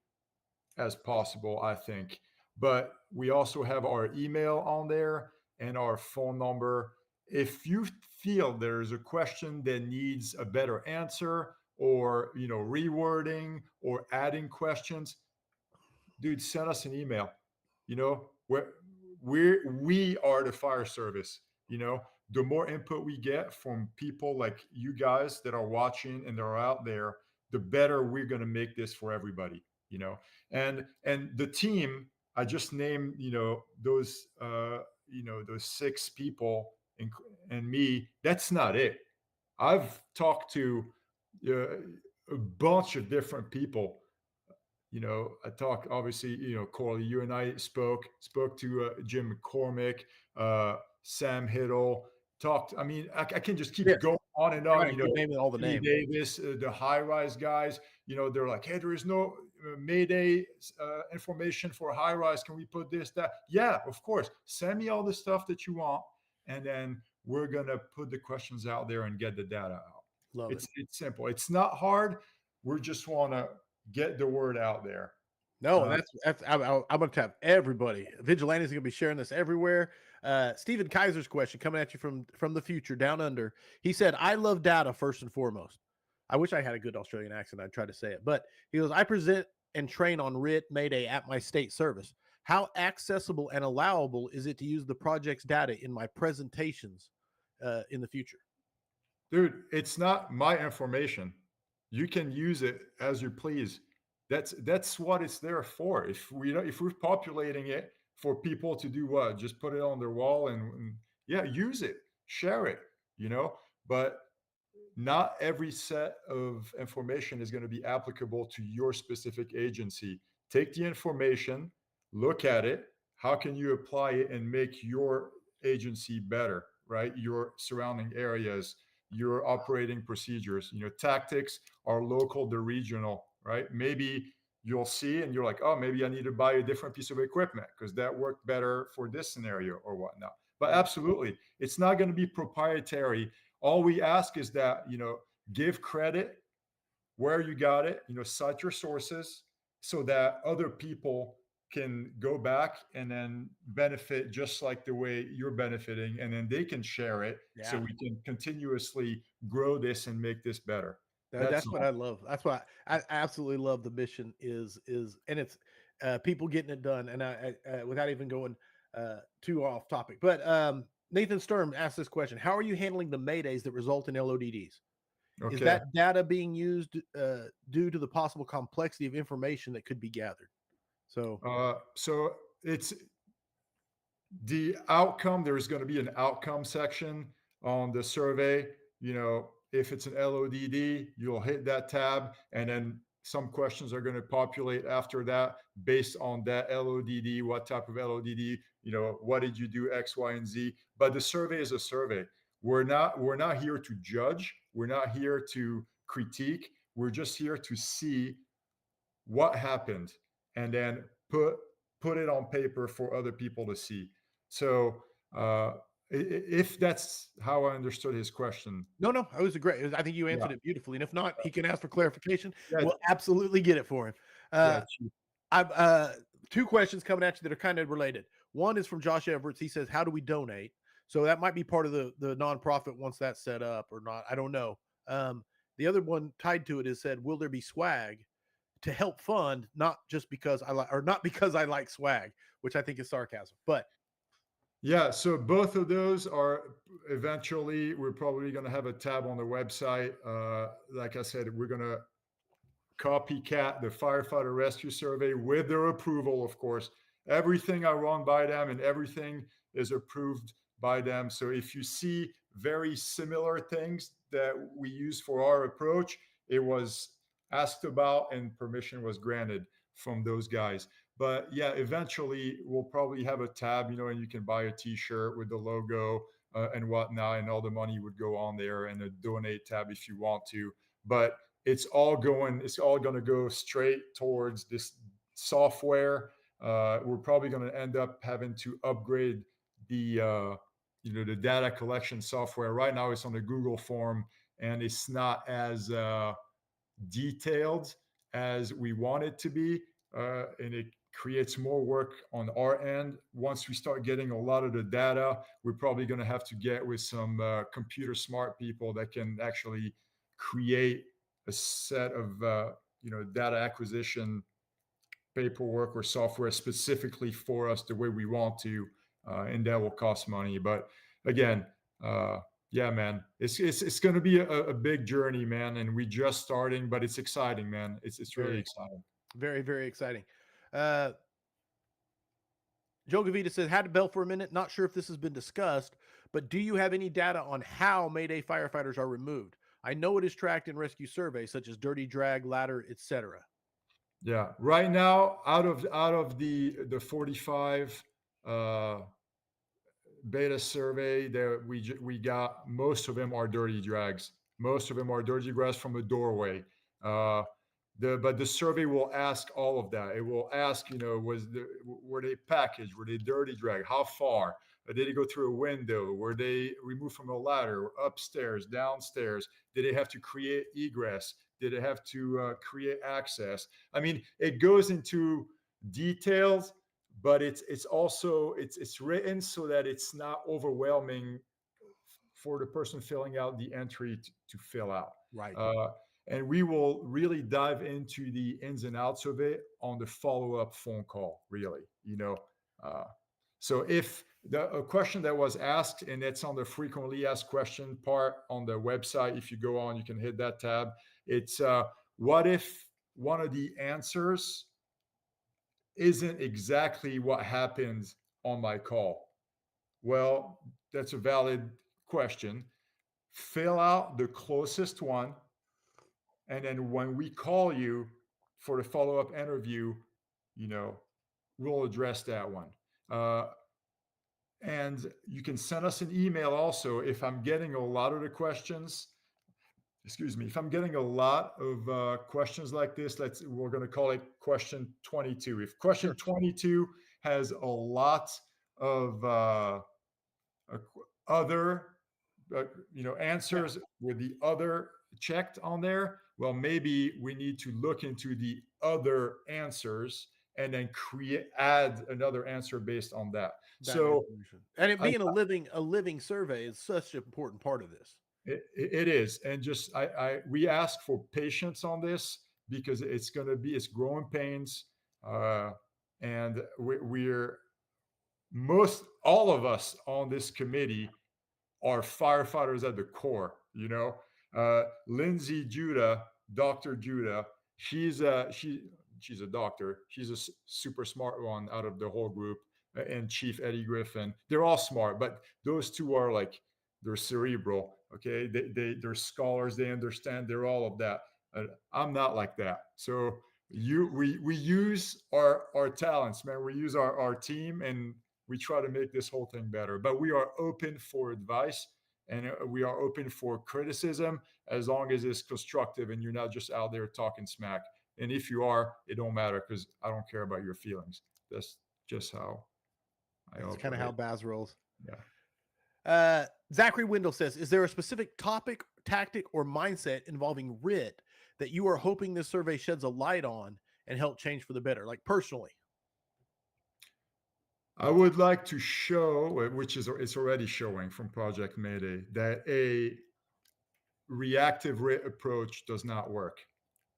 as possible, I think. But we also have our email on there and our phone number. If you feel there's a question that needs a better answer, or rewording or adding questions, dude, send us an email. We are the fire service. The more input we get from people like you guys that are watching and that are out there, the better we're going to make this for everybody. And the team I just named, those 6 people and me, that's not it. I've talked to a bunch of different people. I talk, obviously, Corley, you and I spoke to Jim McCormick, Sam Hiddle, I mean, I can just keep going on and on. Keep naming all the names. Davis, the high rise guys, they're like, hey, there is no Mayday information for high rise. Can we put this, that? Yeah, of course. Send me all the stuff that you want, and then we're going to put the questions out there and get the data out. Love it. It's simple. It's not hard. We just want to get the word out there. No, I'm going to have everybody. Vigilantes are going to be sharing this everywhere. Stephen Kaiser's question coming at you from the future, down under. He said, I love data first and foremost. I wish I had a good Australian accent. I'd try to say it. But he goes, I present and train on RIT Mayday at my state service. How accessible and allowable is it to use the project's data in my presentations in the future? Dude, it's not my information. You can use it as you please. That's what it's there for. If we're populating it for people to do what? Just put it on their wall and use it, share it, but not every set of information is going to be applicable to your specific agency. Take the information, look at it, how can you apply it and make your agency better, right? Your surrounding areas, your operating procedures, tactics are local to regional, right? Maybe you'll see and you're like, oh, maybe I need to buy a different piece of equipment because that worked better for this scenario or whatnot. But absolutely, it's not going to be proprietary. All we ask is that, give credit where you got it, cite your sources so that other people can go back and then benefit just like the way you're benefiting, and then they can share it so Yeah. we can continuously grow this and make this better. That's That's what all. I love. That's why I absolutely love the mission and it's people getting it done. And without even going too off topic, but Nathan Sturm asked this question: how are you handling the maydays that result in LODDs? Is Okay. that data being used due to the possible complexity of information that could be gathered? So it's the outcome. There's going to be an outcome section on the survey. If it's an LODD, you'll hit that tab, and then some questions are going to populate after that based on that LODD. What type of LODD? What did you do? X, Y, and Z. But the survey is a survey. We're not here to judge. We're not here to critique. We're just here to see what happened and then put it on paper for other people to see. So if that's how I understood his question. No, it was a great. I think you Yeah. answered it beautifully. And if not, he can ask for clarification. Yeah. We'll absolutely get it for him. Yeah. I've two questions coming at you that are kind of related. One is from Josh Everett. He says, "How do we donate?" So that might be part of the nonprofit once that's set up or not. I don't know. The other one tied to it is said, "Will there be swag to help fund? Not just because I like, or not because I like swag," which I think is sarcasm. But Yeah, so both of those are eventually, we're probably going to have a tab on the website. Like I said, we're going to copycat the firefighter rescue survey with their approval, of course. Everything I run by them and everything is approved by them. So if you see very similar things that we use for our approach, it was asked about and permission was granted from those guys. But yeah, eventually we'll probably have a tab, and you can buy a T-shirt with the logo and whatnot, and all the money would go on there, and a donate tab if you want to. But it's all going to go straight towards this software. We're probably going to end up having to upgrade the data collection software. Right now it's on the Google form, and it's not as detailed as we want it to be, and it creates more work on our end. Once we start getting a lot of the data, we're probably going to have to get with some computer smart people that can actually create a set of data acquisition paperwork or software specifically for us the way we want to, and that will cost money. But again, yeah, man, it's going to be a big journey, man, and we're just starting, but it's exciting, man. It's really exciting. very, very exciting. Joe Gavita says, "Had to bell for a minute. Not sure if this has been discussed, but do you have any data on how Mayday firefighters are removed? I know it is tracked in rescue surveys such as dirty drag, ladder, etc." Yeah, right now, out of the 45 beta survey that we got, most of them are dirty drags. Most of them are dirty drags from a doorway. But the survey will ask all of that. It will ask, were they packaged? Were they dirty drag? How far? Did they go through a window? Were they removed from a ladder? Upstairs, downstairs? Did they have to create egress? Did they have to create access? I mean, it goes into details, but it's also it's written so that it's not overwhelming for the person filling out the entry to fill out. Right. And we will really dive into the ins and outs of it on the follow-up phone call, really. So if a question that was asked, and it's on the frequently asked question part on the website, if you go on, you can hit that tab. It's what if one of the answers isn't exactly what happened on my call? Well, that's a valid question. Fill out the closest one, and then when we call you for the follow-up interview, we'll address that one. And you can send us an email also if I'm getting a lot of the questions. Excuse me. If I'm getting a lot of questions like this, we're going to call it question 22. If question 22 has a lot of other answers with the other checked on there, well, maybe we need to look into the other answers and then add another answer based on that. And it being a living survey is such an important part of this. It is, and just we ask for patience on this because it's growing pains, and we're all of us on this committee are firefighters at the core. Lindsay Judah, Dr. Judah, she's a doctor. She's a super smart one out of the whole group, and Chief Eddie Griffin. They're all smart, but those two are like, they're cerebral. Okay, they're scholars. They understand. They're all of that. I'm not like that. So we use our talents, man. We use our team, and we try to make this whole thing better. But we are open for advice, and we are open for criticism as long as it's constructive and you're not just out there talking smack. And if you are, it don't matter because I don't care about your feelings. That's just how I operate. That's kind of how Baz rolls. Yeah. Zachary Wendell says, is there a specific topic, tactic, or mindset involving RIT that you are hoping this survey sheds a light on and help change for the better, like personally? I would like to show, which is it's already showing from Project Mayday, that a reactive RIT approach does not work.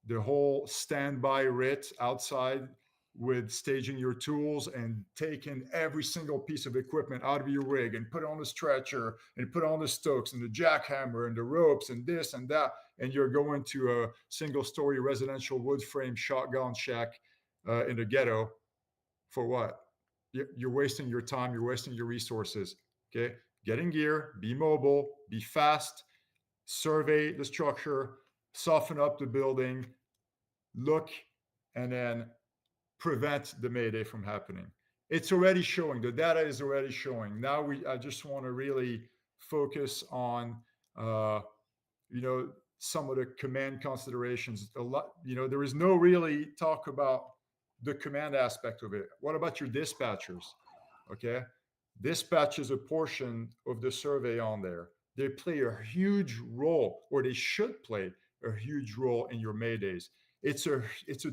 The whole standby RIT outside with staging your tools and taking every single piece of equipment out of your rig and put it on the stretcher and put on the stokes and the jackhammer and the ropes and this and that, and you're going to a single-story residential wood frame shotgun shack in the ghetto for what? You're wasting your time. You're wasting your resources. Okay, get in gear, be mobile, be fast, survey the structure, soften up the building, look, and then prevent the Mayday from happening. It's already showing. The data is already showing. Now I just want to really focus on, some of the command considerations. A lot, there is no really talk about the command aspect of it. What about your dispatchers? Okay, dispatch is a portion of the survey on there. They play a huge role, or they should play a huge role in your Maydays. It's a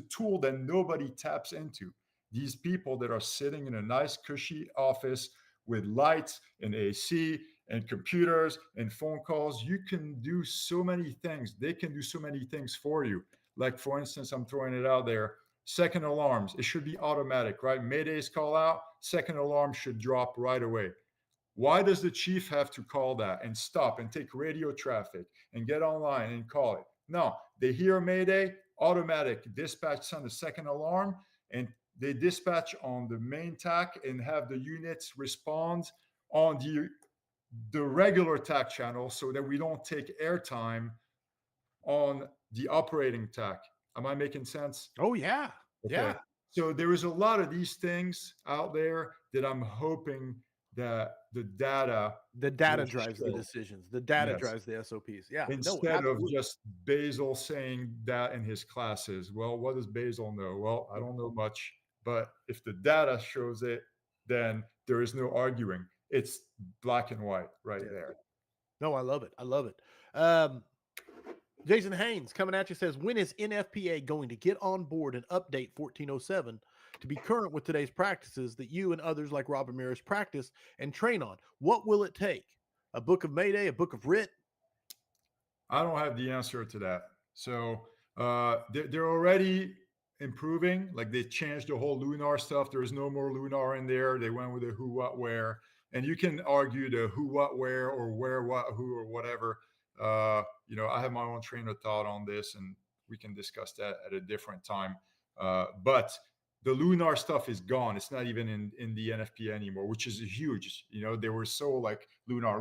tool that nobody taps into. These people that are sitting in a nice cushy office with lights and AC and computers and phone calls, you can do so many things. They can do so many things for you. Like, for instance, I'm throwing it out there, second alarms. It should be automatic, right? Maydays call out, second alarm should drop right away. Why does the chief have to call that and stop and take radio traffic and get online and call it? No, they hear Mayday, automatic dispatch send a second alarm, and they dispatch on the main TAC and have the units respond on the regular TAC channel so that we don't take airtime on the operating TAC. Am I making sense? Oh, yeah. Okay. Yeah. So there is a lot of these things out there that I'm hoping that the data drives the decisions. The data drives the SOPs. Yeah. Instead of just Bassel saying that in his classes. Well, what does Bassel know? Well, I don't know much, but if the data shows it, then there is no arguing. It's black and white right there. No, I love it. I love it. Jason Haynes coming at you says, when is NFPA going to get on board and update 1407 to be current with today's practices that you and others like Rob Ramirez practice and train on? What will it take? A book of Mayday, a book of RIT? I don't have the answer to that. So they're already improving. Like, they changed the whole lunar stuff. There is no more lunar in there. They went with the who, what, where. And you can argue the who, what, where, or where, what, who, or whatever. I have my own train of thought on this, and we can discuss that at a different time. But the lunar stuff is gone. It's not even in the NFPA anymore, which is huge. They were so like lunar.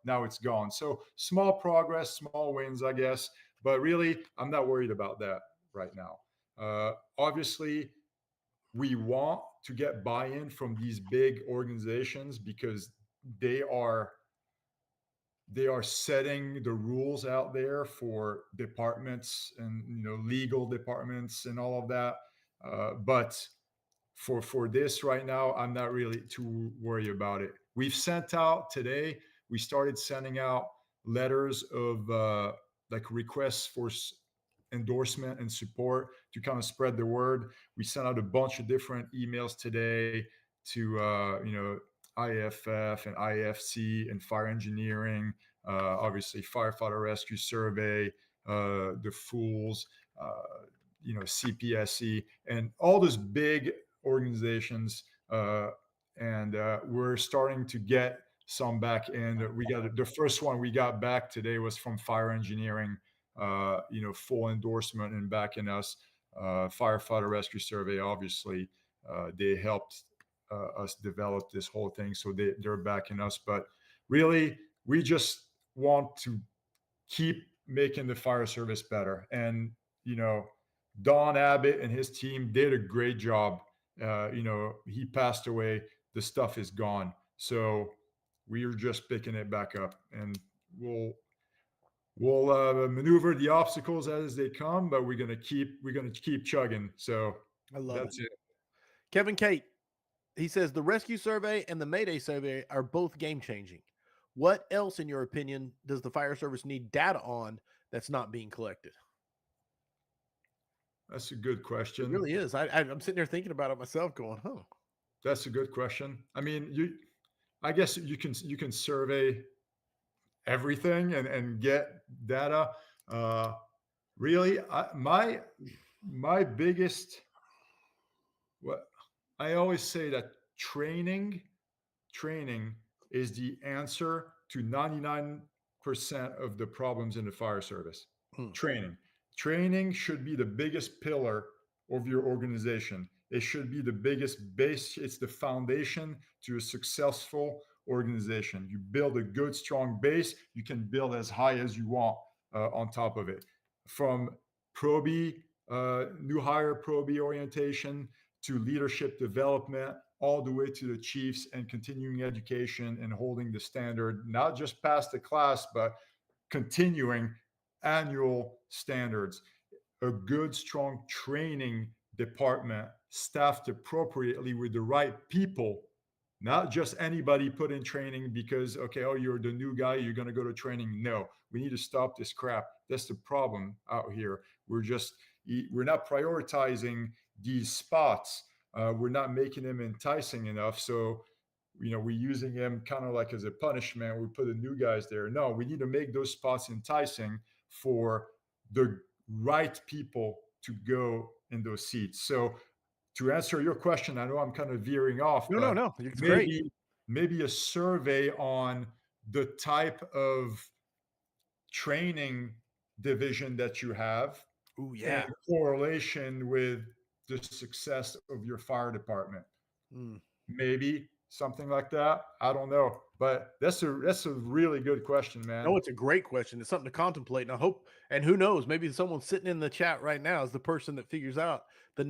Now it's gone. So small progress, small wins, I guess. But really, I'm not worried about that right now. Obviously, we want to get buy-in from these big organizations because they are setting the rules out there for departments and legal departments and all of that. But for this right now, I'm not really too worried about it. We've sent out today. We started sending out letters of like requests for endorsement and support to kind of spread the word. We sent out a bunch of different emails today to IFF and IFC and fire engineering, obviously firefighter rescue survey, the fools, CPSC, and all those big organizations. And we're starting to get some back in. We got the first one we got back today was from fire engineering, full endorsement and backing us. Firefighter rescue survey, obviously, they helped us develop this whole thing, so they're backing us. But really, we just want to keep making the fire service better. And Don Abbott and his team did a great job. He passed away. The stuff is gone, so we are just picking it back up, and we'll maneuver the obstacles as they come, but we're gonna keep chugging. So I love that's it. Kevin Kate, he says the rescue survey and the Mayday survey are both game changing. What else, in your opinion, does the fire service need data on that's not being collected? That's a good question. It really is. I'm sitting there thinking about it myself, going, "Huh." That's a good question. I mean, I guess you can survey everything and get data. Really, my biggest, what I always say, that training is the answer to 99% of the problems in the fire service. Training should be the biggest pillar of your organization. It should be the biggest base. It's the foundation to a successful organization. You build a good, strong base, you can build as high as you want on top of it. From Proby, new hire Proby orientation, to leadership development, all the way to the chiefs and continuing education and holding the standard, not just past the class, but continuing annual standards. A good, strong training department staffed appropriately with the right people, not just anybody put in training because, okay, oh, you're the new guy, you're going to go to training. No, we need to stop this crap. That's the problem out here. We're not prioritizing these spots. We're not making them enticing enough. So, we're using them kind of like as a punishment. We put the new guys there. No, we need to make those spots enticing for the right people to go in those seats. So, to answer your question, I know I'm kind of veering off. No. It's great. Maybe a survey on the type of training division that you have. Oh, yeah. In correlation with the success of your fire department. Maybe something like that. I don't know, but that's a really good question, man. No, it's a great question. It's something to contemplate. And I hope, and who knows, maybe someone sitting in the chat right now is the person that figures out the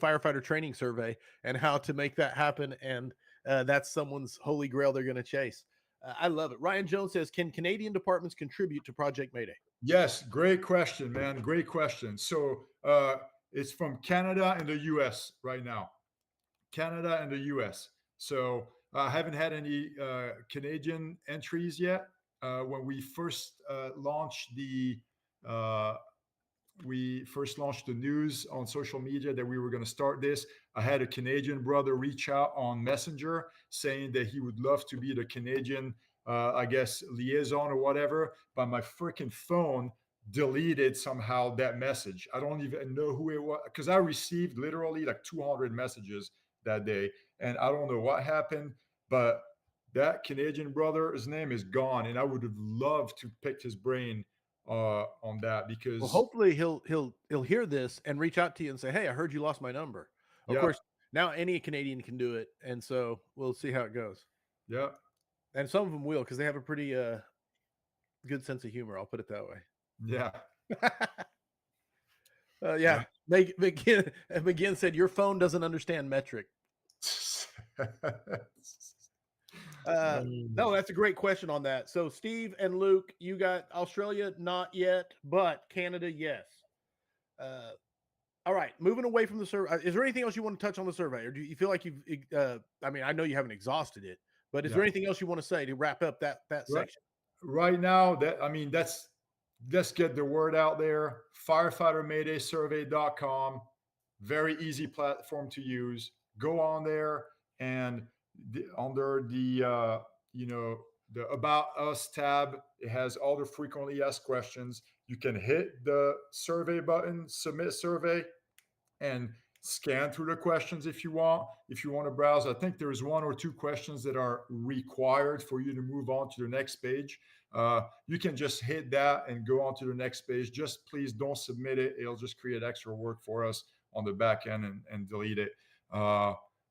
firefighter training survey and how to make that happen. And that's someone's holy grail they're going to chase. I love it. Ryan Jones says, can Canadian departments contribute to Project Mayday? Yes, great question, man. Great question. So it's from Canada and the US right now. Canada and the US. So I haven't had any Canadian entries yet. When we first launched the news on social media that we were going to start this, I had a Canadian brother reach out on Messenger saying that he would love to be the Canadian, liaison or whatever, but my freaking phone deleted somehow that message. I don't even know who it was, because I received literally like 200 messages that day, and I don't know what happened, but that Canadian brother, his name is gone, and I would have loved to pick his brain on that, because hopefully he'll hear this and reach out to you and say, hey, I heard you lost my number. Of course, now any Canadian can do it, and so we'll see how it goes. Yeah. And some of them will, because they have a pretty good sense of humor. I'll put it that way. Yeah. Yeah. McGinn said your phone doesn't understand metric. No, that's a great question on that. So Steve and Luke, you got Australia, not yet, but Canada, yes. All right, moving away from the survey. Is there anything else you want to touch on the survey, or do you feel like you've? I mean, I know you haven't exhausted it, but is Yeah. there anything else you want to say to wrap up that section? Right now, let's get the word out there. Firefightermaydaysurvey.com, very easy platform to use. Go on there and under the the About Us tab, it has all the frequently asked questions. You can hit the survey button, submit survey, and scan through the questions if you want. If you want to browse, I think there's one or two questions that are required for you to move on to the next page. You can just hit that and go on to the next page. Just please don't submit it. It'll just create extra work for us on the back end and delete it.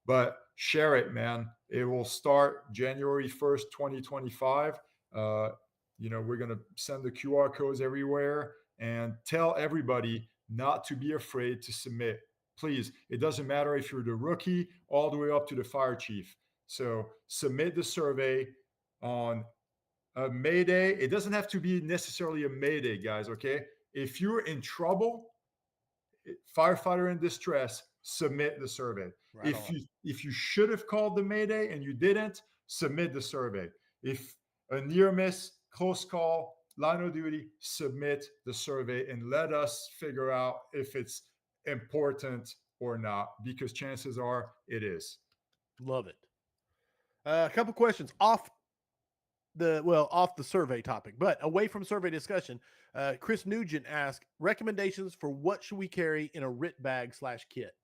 But share it, man. It will start January 1st, 2025. We're going to send the QR codes everywhere and tell everybody not to be afraid to submit. Please, it doesn't matter if you're the rookie all the way up to the fire chief. So submit the survey on a Mayday. It doesn't have to be necessarily a Mayday, guys, okay? If you're in trouble, firefighter in distress, submit the survey. Right if you should have called the Mayday and you didn't, submit the survey. If a near miss, close call, line of duty, submit the survey and let us figure out if it's important or not, because chances are it is. Love it. A couple questions off the survey topic, but away from survey discussion. Chris Nugent asked recommendations for what should we carry in a RIT bag / kit.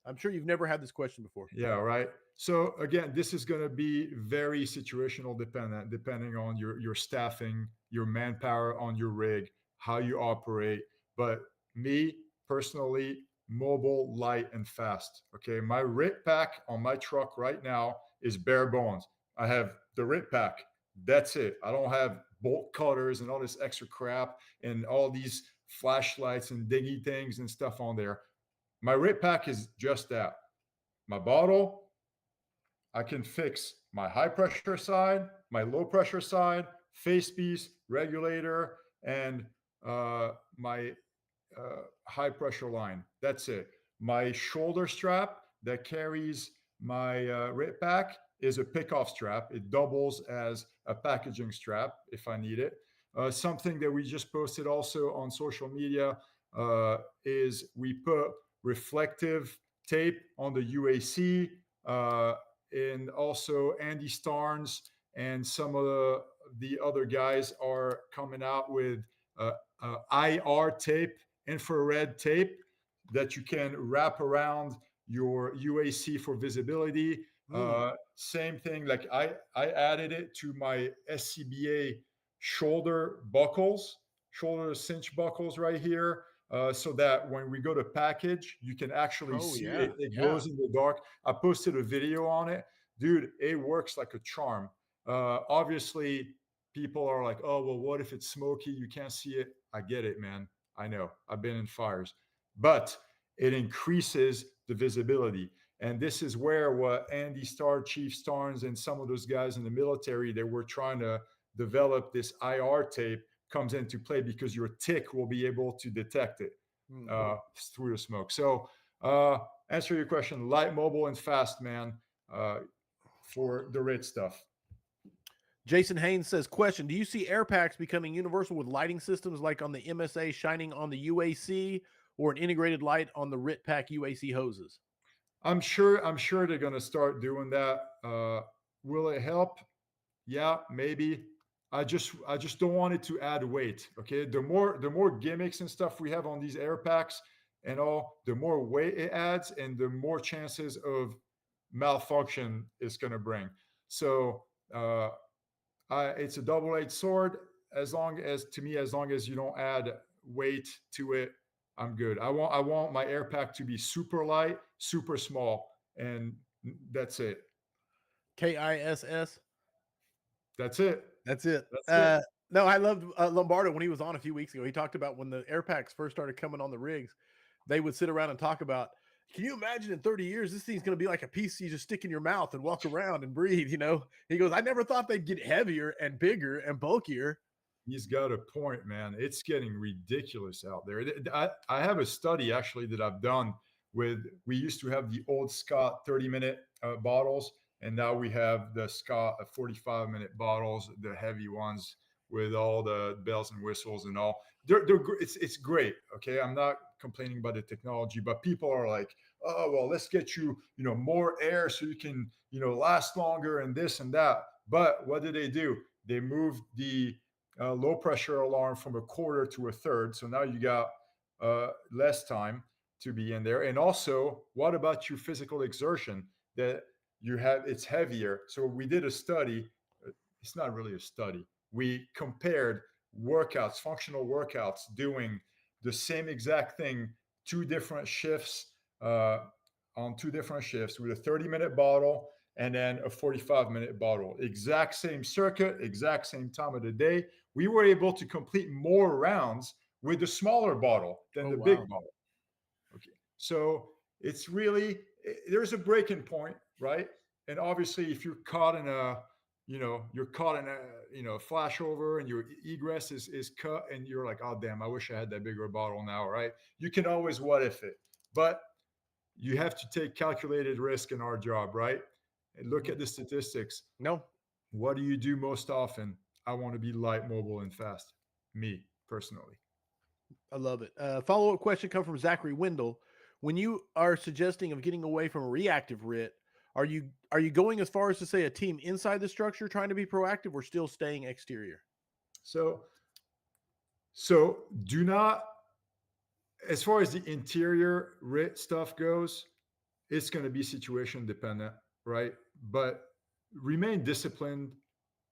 I'm sure you've never had this question before. Yeah, right. So again, this is going to be very situational dependent, depending on your staffing, your manpower on your rig, how you operate. But me personally, mobile, light, and fast. Okay, my RIT pack on my truck right now is bare bones. I have the RIT pack. That's it. I don't have bolt cutters and all this extra crap and all these flashlights and dingy things and stuff on there. My RIT pack is just that. My bottle, I can fix my high pressure side, my low pressure side, face piece, regulator, and my high pressure line. That's it. My shoulder strap that carries my RIT pack is a pickoff strap. It doubles as a packaging strap if I need it. Something that we just posted also on social media is we put reflective tape on the UAC, and also Andy Starnes and some of the other guys are coming out with IR tape, infrared tape that you can wrap around your UAC for visibility. Same thing, like I added it to my SCBA shoulder cinch buckles right here, so that when we go to package, you can actually see it. It glows in the dark. I posted a video on it. Dude, it works like a charm. Obviously, people are like, oh, well, what if it's smoky? You can't see it. I get it, man. I know. I've been in fires. But it increases the visibility. And this is where what Andy Starr, Chief Starnes, and some of those guys in the military, they were trying to develop this IR tape comes into play, because your tick will be able to detect it through the smoke. So answer your question, light, mobile, and fast, man, for the RIT stuff. Jason Haynes says, question, do you see air packs becoming universal with lighting systems like on the MSA shining on the UAC, or an integrated light on the RIT pack UAC hoses? I'm sure they're going to start doing that. Will it help? Yeah, maybe. I just don't want it to add weight. Okay, the more gimmicks and stuff we have on these air packs and all, the more weight it adds, and the more chances of malfunction it's going to bring. So it's a double-edged sword. As long as you don't add weight to it, I'm good. I want my air pack to be super light, super small, and that's it. KISS. That's it. That's it. No, I loved Lombardo when he was on a few weeks ago. He talked about when the air packs first started coming on the rigs. they would sit around and talk about, can you imagine in 30 years, this thing's going to be like a piece you just stick in your mouth and walk around and breathe, you know? He goes, I never thought they'd get heavier and bigger and bulkier. He's got a point, man. It's getting ridiculous out there. I have a study actually that I've done we used to have the old Scott 30-minute bottles, and now we have the Scott 45-minute bottles, the heavy ones with all the bells and whistles and all. It's great. Okay. I'm not complaining about the technology, but people are like, oh, well, let's get you, more air so you can, last longer and this and that. But what do? They moved the low pressure alarm from a quarter to a third. So now you got less time to be in there. And also, what about your physical exertion that you have? It's heavier. So we did a study. It's not really a study. We compared workouts, functional workouts, doing the same exact thing, 2 different shifts on 2 different shifts with a 30-minute bottle and then a 45-minute bottle. Exact same circuit, exact same time of the day. We were able to complete more rounds with the smaller bottle than the big bottle. Okay. So it's really, there's a breaking point, right? And obviously, if you're caught in a flashover and your egress is cut and you're like, oh, damn, I wish I had that bigger bottle now, right? You can always what if it. But you have to take calculated risk in our job, right? And look at the statistics. No. What do you do most often? I want to be light, mobile, and fast. Me, personally. I love it. Follow-up question comes from Zachary Wendell. When you are suggesting of getting away from a reactive RIT, are you going as far as to say a team inside the structure trying to be proactive or still staying exterior? So do not, as far as the interior RIT stuff goes, it's going to be situation dependent, right? But remain disciplined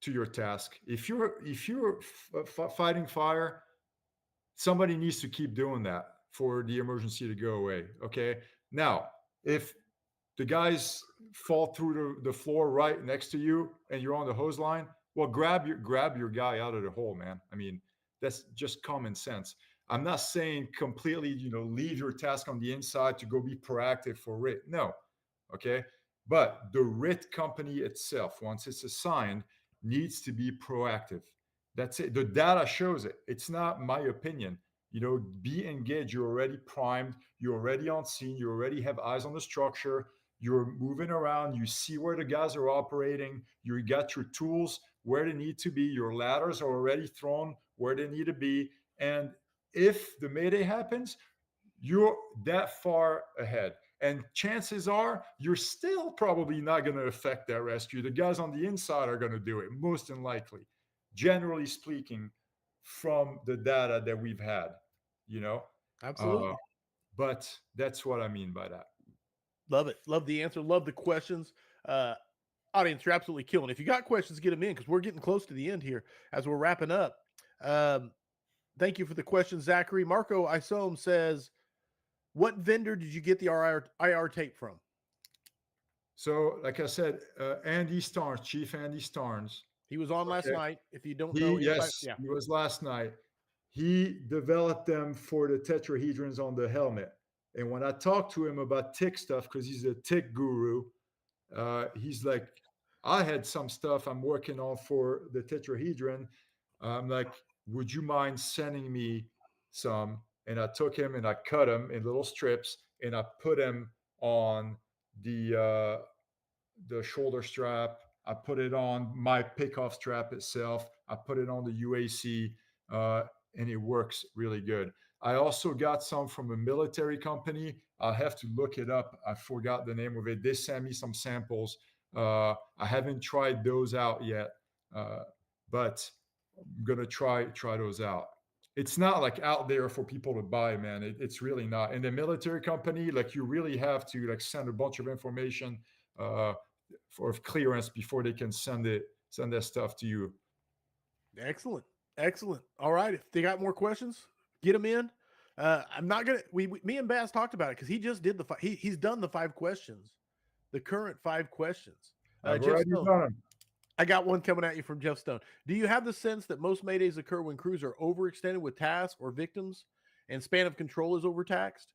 to your task. If you're fighting fire, somebody needs to keep doing that for the emergency to go away. Okay. Now, if the guys fall through the floor right next to you and you're on the hose line, well, grab your guy out of the hole, man. I mean, that's just common sense. I'm not saying completely, leave your task on the inside to go be proactive for RIT. No. Okay. But the RIT company itself, once it's assigned, needs to be proactive. That's it. The data shows it. It's not my opinion. Be engaged. You're already primed. You're already on scene. You already have eyes on the structure. You're moving around. You see where the guys are operating. You got your tools where they need to be. Your ladders are already thrown where they need to be. And if the Mayday happens, you're that far ahead. And chances are you're still probably not going to affect that rescue. The guys on the inside are going to do it, most unlikely, generally speaking, from the data that we've had, Absolutely. But that's what I mean by that. Love it. Love the answer. Love the questions. Audience, you're absolutely killing. If you got questions, get them in because we're getting close to the end here as we're wrapping up. Thank you for the question, Zachary. Marco Isom says, what vendor did you get the IR tape from? So, like I said, Andy Starnes, Chief Andy Starnes. He was on last night. If you don't know, he was last night. He developed them for the tetrahedrons on the helmet. And when I talked to him about tick stuff, because he's a tick guru, he's like, I had some stuff I'm working on for the tetrahedron. I'm like, would you mind sending me some? And I took him and I cut him in little strips and I put him on the shoulder strap. I put it on my pickoff strap itself. I put it on the UAC, and it works really good. I also got some from a military company. I'll have to look it up. I forgot the name of it. They sent me some samples. I haven't tried those out yet, but I'm gonna try those out. It's not like out there for people to buy, man. It's really not. And the military company, like you really have to like send a bunch of information for clearance before they can send that stuff to you. Excellent. All right. If they got more questions, get them in. I'm not gonna. Me and Bass talked about it because he just did he's done the 5 questions, the current 5 questions. I've already done them. I got one coming at you from Jeff Stone. Do you have the sense that most Maydays occur when crews are overextended with tasks or victims and span of control is overtaxed?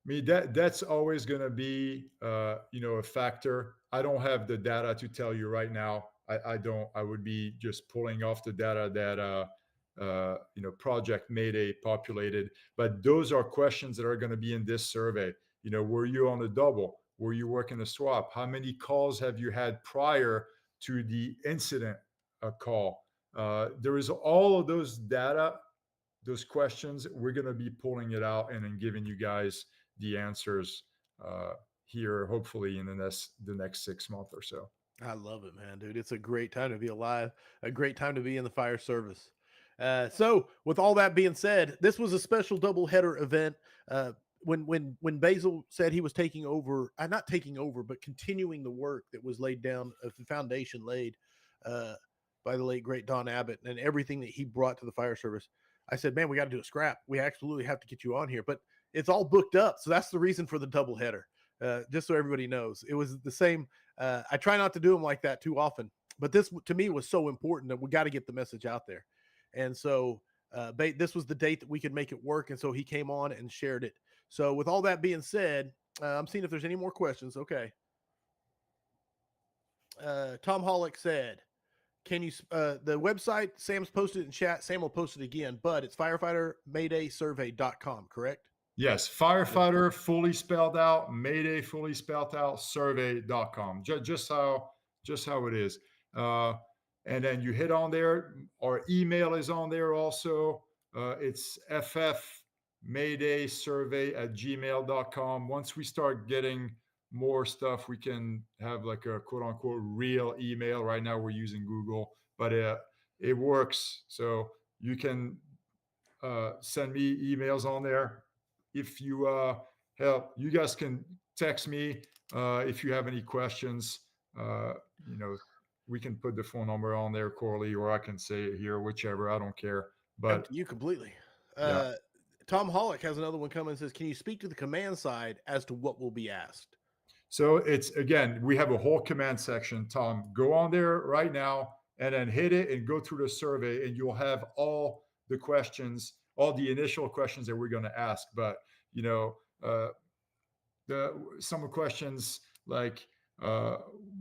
I mean, that's always going to be, a factor. I don't have the data to tell you right now. I don't. I would be just pulling off the data that Project Mayday populated. But those are questions that are going to be in this survey. Were you on a double? Were you working a swap? How many calls have you had prior to the incident call? There is all of those data, those questions. We're going to be pulling it out and then giving you guys the answers here, hopefully in the next 6 months or so. I love it, man, dude. It's a great time to be alive, a great time to be in the fire service. So, with all that being said, this was a special doubleheader event. When Bassel said he was taking over, not taking over, but continuing the work that was laid down, the foundation laid by the late great Don Abbot, and everything that he brought to the fire service, I said, man, we got to do a scrap. We absolutely have to get you on here, but it's all booked up. So that's the reason for the doubleheader. Just so everybody knows, it was the same. I try not to do them like that too often, but this to me was so important that we got to get the message out there. And so this was the date that we could make it work. And so he came on and shared it. So with all that being said, I'm seeing if there's any more questions. Okay. Tom Hollick said, can you, the website, Sam's posted it in chat. Sam will post it again, but it's firefightermaydaysurvey.com, correct? Yes, firefighter fully spelled out, Mayday fully spelled out, survey.com. Just how it is. And then you hit on there. Our email is on there also. It's ffmaydaysurvey@gmail.com. Once we start getting more stuff, we can have like a quote unquote real email. Right now we're using Google, but it works. So you can send me emails on there. If you help, you guys can text me if you have any questions. We can put the phone number on there, Corley, or I can say it here, whichever. I don't care. But you completely. Yeah. Tom Hollick has another one coming and says, can you speak to the command side as to what will be asked? So it's, again, we have a whole command section. Tom, go on there right now and then hit it and go through the survey, and you'll have all the questions, all the initial questions that we're going to ask. But some questions like,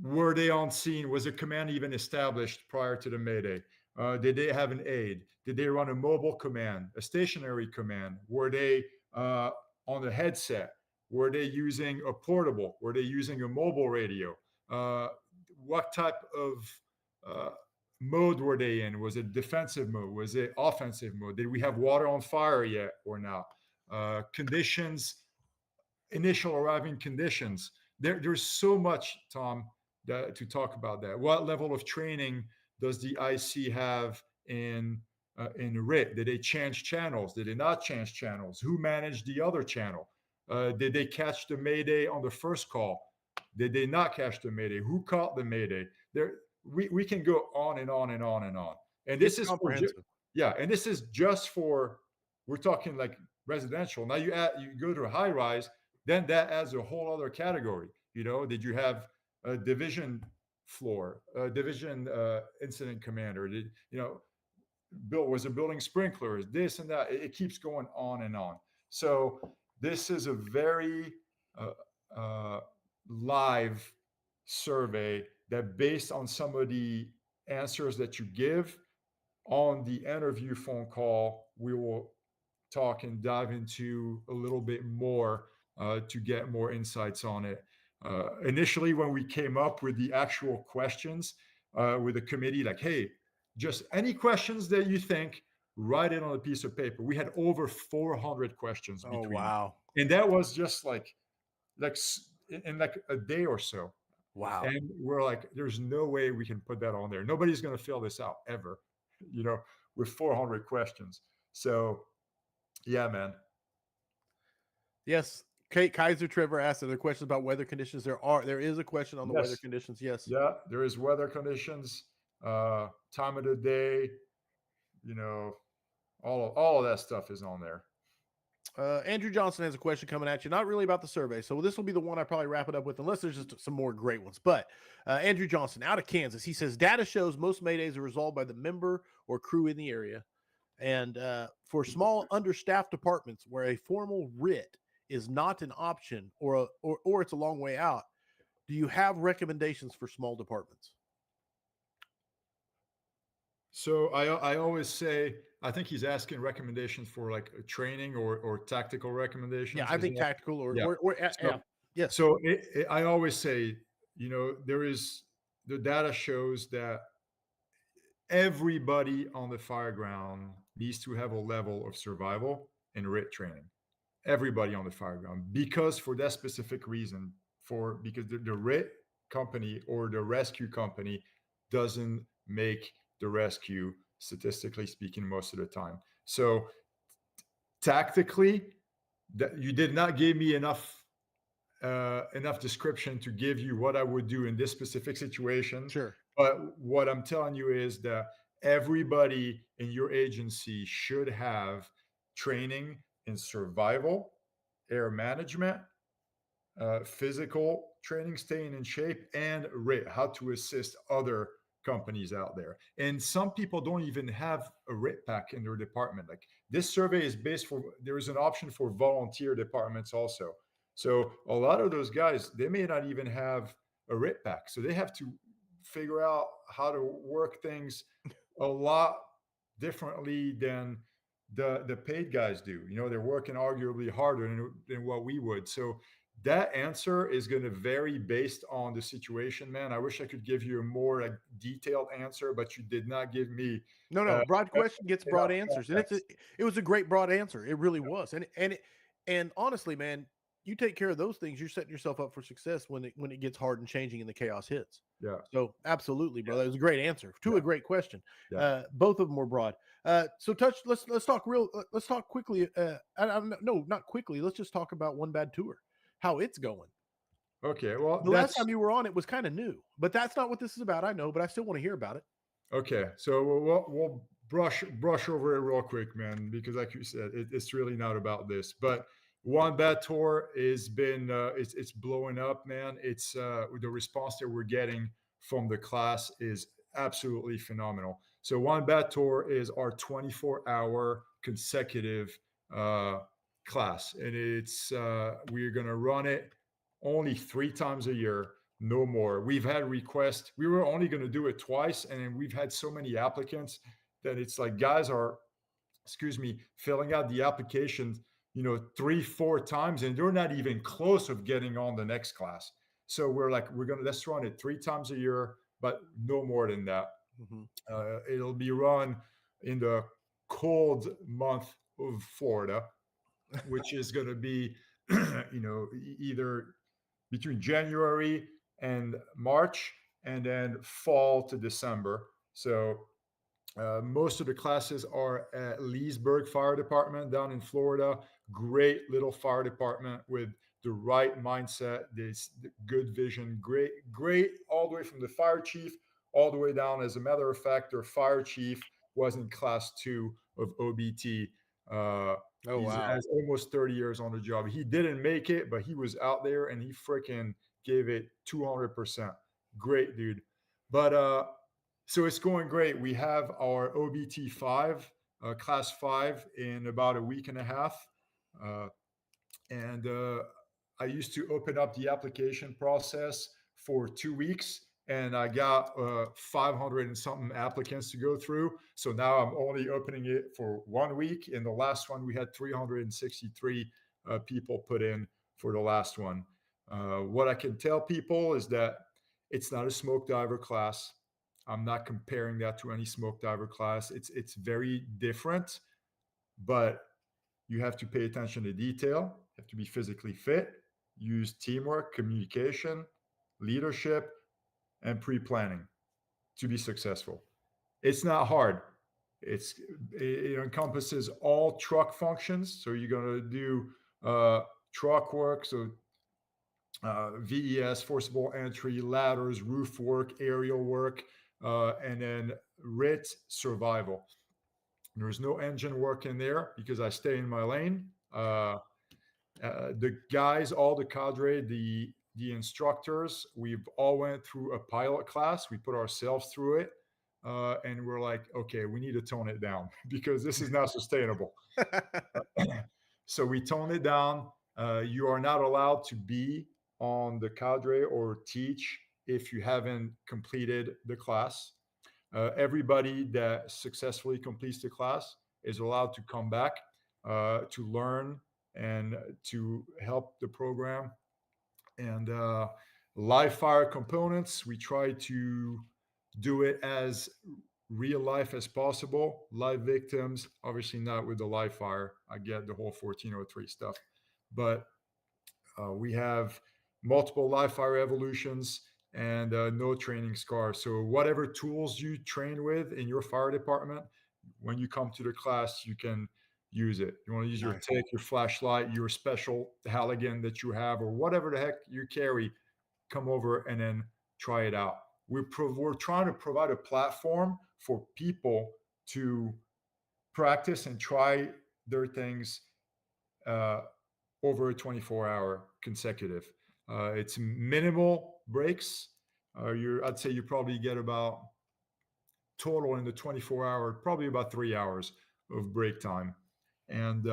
were they on scene? Was a command even established prior to the Mayday? Did they have an aide? Did they run a mobile command, a stationary command? Were they on a headset? Were they using a portable? Were they using a mobile radio? What type of mode were they in? Was it defensive mode? Was it offensive mode? Did we have water on fire yet or not? Conditions, initial arriving conditions. There's so much, Tom, to talk about that. What level of training does the IC have in RIT? Did they change channels? Did they not change channels? Who managed the other channel? Did they catch the Mayday on the first call? Did they not catch the Mayday? Who caught the Mayday? We can go on and on and on and on. And this is comprehensive. And this is just for, we're talking like residential. Now you go to a high rise, then that adds a whole other category. Did you have a division floor, a division incident commander? Was a building sprinklers, this and that? It keeps going on and on. So this is a very live survey that, based on some of the answers that you give on the interview phone call, we will talk and dive into a little bit more to get more insights on it. Initially, when we came up with the actual questions with the committee, like, hey, just any questions that you think, write it on a piece of paper. We had over 400 questions. Oh, wow. And that was just like in like a day or so. Wow. And we're like, there's no way we can put that on there. Nobody's going to fill this out ever, with 400 questions. So, yeah, man. Yes. Kate Kaiser Trevor asked, are there questions about weather conditions? There is a question on the weather conditions. Yes. Yeah, there is weather conditions, time of the day, all of that stuff is on there. Andrew Johnson has a question coming at you, not really about the survey. So this will be the one I probably wrap it up with, unless there's just some more great ones. But Andrew Johnson out of Kansas, he says, data shows most Maydays are resolved by the member or crew in the area. And for small understaffed departments where a formal RIT is not an option or it's a long way out, do you have recommendations for small departments? So I always say, I think he's asking recommendations for like a training or tactical Yeah, recommendations. I Is think that? tactical Yeah. yeah. So Yes. so I always say, the data shows that everybody on the fire ground needs to have a level of survival and RIT training. Everybody on the fire ground, because for that specific reason, because the RIT company or the rescue company doesn't make the rescue, statistically speaking, most of the time. So tactically, that you did not give me enough description to give you what I would do in this specific situation. Sure. But what I'm telling you is that everybody in your agency should have training in survival, air management, physical training, staying in shape, and RIT, how to assist other companies out there. And some people don't even have a RIT pack in their department. Like, this survey is based for, there is an option for volunteer departments also. So a lot of those guys, they may not even have a RIT pack. So they have to figure out how to work things a lot differently than the paid guys do. They're working arguably harder than what we would. So that answer is going to vary based on the situation, man. I wish I could give you a more detailed answer, but you did not give me No, uh, broad question gets broad enough answers, and context. it was a great broad answer. It really was, and honestly, man, you take care of those things, you're setting yourself up for success when it gets hard and changing and the chaos hits. Yeah, So absolutely, yeah, brother, it was a great answer to yeah, a great question. yeah. Both of them were broad. So let's talk let's talk quickly. No, not quickly. Let's just talk about One Bad Tour, how it's going. Okay, well, The last time you were on, it was kind of new, but that's not what this is about. I know, but I still want to hear about it. okay. So we'll brush over it real quick, man, because like you said, it's really not about this. But One Bad Tour has been it's blowing up, man. It's the response that we're getting from the class is absolutely phenomenal. So One Bad Tour is our 24-hour consecutive uh, class, and it's we're gonna run it only 3 times a year, no more. We've had requests. We were only going to do it twice, and then we've had so many applicants that it's like guys are, excuse me, filling out the applications, 3, 4 times, and they're not even close of getting on the next class. So we're like, let's run it 3 times a year, but no more than that. Mm-hmm. It'll be run in the cold month of Florida, which is going to be, either between January and March, and then fall to December. So most of the classes are at Leesburg Fire Department down in Florida. Great little fire department with the right mindset, this good vision, great all the way from the fire chief all the way down. As a matter of fact, their fire chief was in class 2 of OBT. Uh, Oh He's wow. has almost 30 years on the job. He didn't make it, but he was out there and he freaking gave it 200%. Great dude. But so it's going great. We have our OBT 5, class 5, in about a week and a half. And I used to open up the application process for 2 weeks, and I got 500 and something applicants to go through. So now I'm only opening it for 1 week. In the last one, we had 363 people put in for the last one. What I can tell people is that it's not a smoke diver class. I'm not comparing that to any smoke diver class. It's very different, but you have to pay attention to detail. You have to be physically fit, use teamwork, communication, leadership, and pre-planning to be successful. It's not hard. It encompasses all truck functions. So you're going to do truck work, so VES, forcible entry, ladders, roof work, aerial work, and then RIT survival. There's no engine work in there because I stay in my lane. The guys, all the cadre, the instructors, we've all went through a pilot class. We put ourselves through it, and we're like, okay, we need to tone it down because this is not sustainable. So we toned it down. You are not allowed to be on the cadre or teach if you haven't completed the class. Everybody that successfully completes the class is allowed to come back to learn and to help the program. And live fire components, we try to do it as real life as possible. Live victims, obviously not with the live fire. I get the whole 1403 stuff, but we have multiple live fire evolutions and no training scars. So whatever tools you train with in your fire department, when you come to the class, you can use it. You want to use your Nice. TIC, your flashlight, your special Halligan that you have, or whatever the heck you carry, come over and then try it out. We're trying to provide a platform for people to practice and try their things over a 24-hour consecutive. It's minimal breaks. I'd say you probably get about total in the 24-hour, probably about 3 hours of break time. And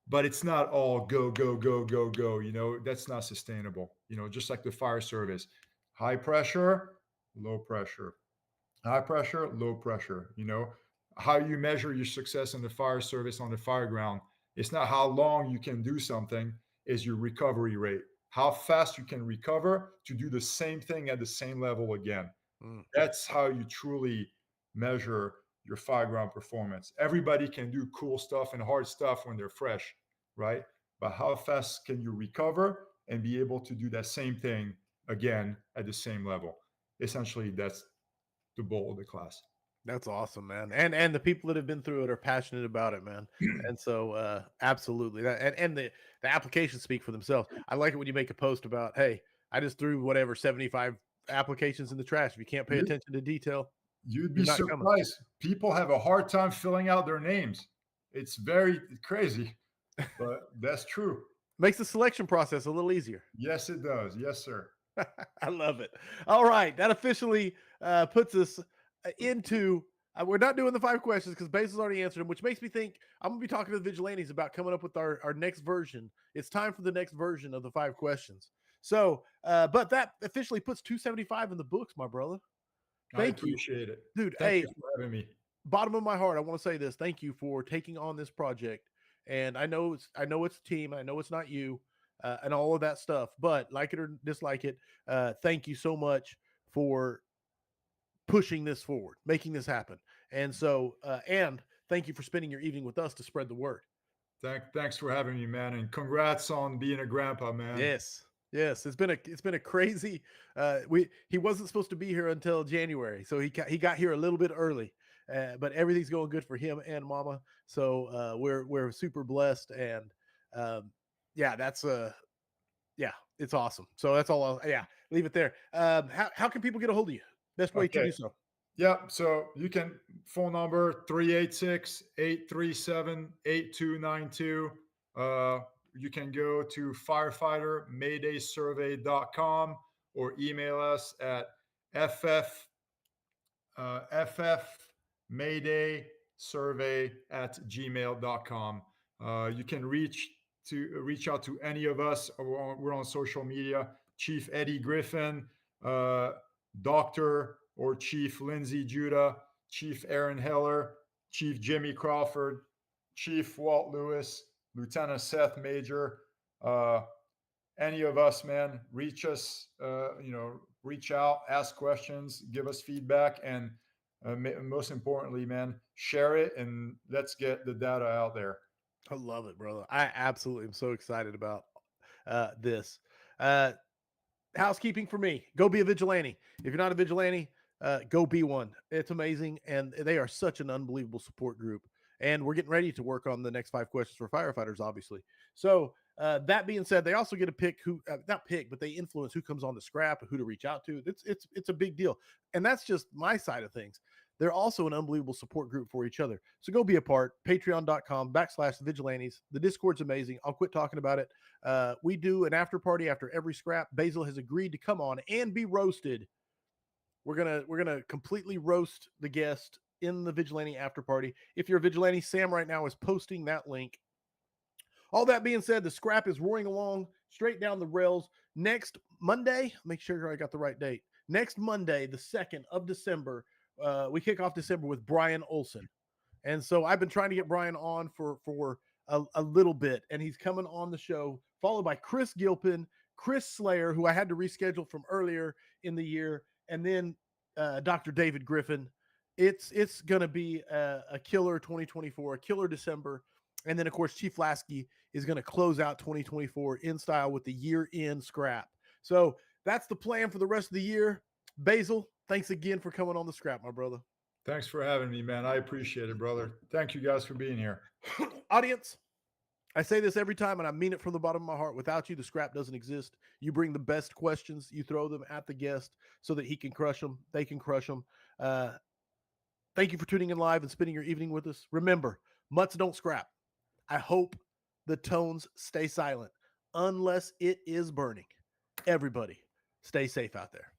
but it's not all go, go, go, go, go. That's not sustainable. Just like the fire service, high pressure, low pressure, high pressure, low pressure. How you measure your success in the fire service on the fire ground. It's not how long you can do something, is your recovery rate. How fast you can recover to do the same thing at the same level again. That's how you truly measure your fire ground performance. Everybody can do cool stuff and hard stuff when they're fresh, right? But how fast can you recover and be able to do that same thing again at the same level? Essentially, that's the goal of the class. That's awesome, man. And the people that have been through it are passionate about it, man. And so absolutely. And the applications speak for themselves. I like it when you make a post about, hey, I just threw whatever 75 applications in the trash. If you can't pay attention to detail, You'd be you're not coming. surprised. People have a hard time filling out their names. It's very crazy, but that's true. Makes the selection process a little easier. Yes, it does. Yes, sir. I love it. All right. That officially puts us into we're not doing the 5 questions because Bassel's already answered them, which makes me think I'm going to be talking to the vigilantes about coming up with our next version. It's time for the next version of the 5 questions. So, but that officially puts 275 in the books, my brother. I appreciate it. Dude. Thank you for having me. Bottom of my heart, I want to say this. Thank you for taking on this project. And I know it's a team. I know it's not you and all of that stuff, but like it or dislike it, thank you so much for pushing this forward, making this happen. And so, and thank you for spending your evening with us to spread the word. Thanks for having me, man. And congrats on being a grandpa, man. Yes. It's been a crazy, he wasn't supposed to be here until January. So he got here a little bit early, but everything's going good for him and mama. So, we're super blessed. And, that's, it's awesome. So that's all. Leave it there. How can people get a hold of you? Best way to do so. Yeah. So you can phone number 386-837-8292. You can go to firefighter maydaysurvey.com or email us at ffmaydaysurvey@gmail.com. You can reach out to any of us. We're on social media. Chief Eddie Griffin, Dr. or Chief Lindsay Judah, Chief Aaron Heller, Chief Jimmy Crawford, Chief Walt Lewis, Lieutenant Seth Major, any of us, man, reach us, reach out, ask questions, give us feedback, and most importantly, man, share it and let's get the data out there. I love it, brother. I absolutely am so excited about this. Housekeeping for me, go be a vigilante. If you're not a vigilante, go be one. It's amazing. And they are such an unbelievable support group. And we're getting ready to work on the next 5 questions for firefighters, obviously. So that being said, they also get to pick but they influence who comes on the scrap, who to reach out to. It's a big deal. And that's just my side of things. They're also an unbelievable support group for each other. So go be a part, patreon.com/vigilantes. The Discord's amazing. I'll quit talking about it. We do an after party after every scrap. Bassel has agreed to come on and be roasted. We're gonna completely roast the guest in the vigilante after party. If you're a vigilante, Sam right now is posting that link All that being said, the scrap is roaring along straight down the rails. Next Monday, make sure I got the right date. Next Monday, the 2nd of December, we kick off December with Brian Olson. And so I've been trying to get Brian on for a little bit, and he's coming on the show, followed by Chris Gilpin, Chris Slayer, who I had to reschedule from earlier in the year, and then Dr. David Griffin. It's going to be a killer 2024, a killer December. And then, of course, Chief Lasky is going to close out 2024 in style with the year-end scrap. So that's the plan for the rest of the year. Bassel, thanks again for coming on the scrap, my brother. Thanks for having me, man. I appreciate it, brother. Thank you guys for being here. Audience, I say this every time, and I mean it from the bottom of my heart. Without you, the scrap doesn't exist. You bring the best questions. You throw them at the guest so that he can crush them. They can crush them. Thank you for tuning in live and spending your evening with us. Remember, mutts don't scrap. I hope the tones stay silent unless it is burning. Everybody, stay safe out there.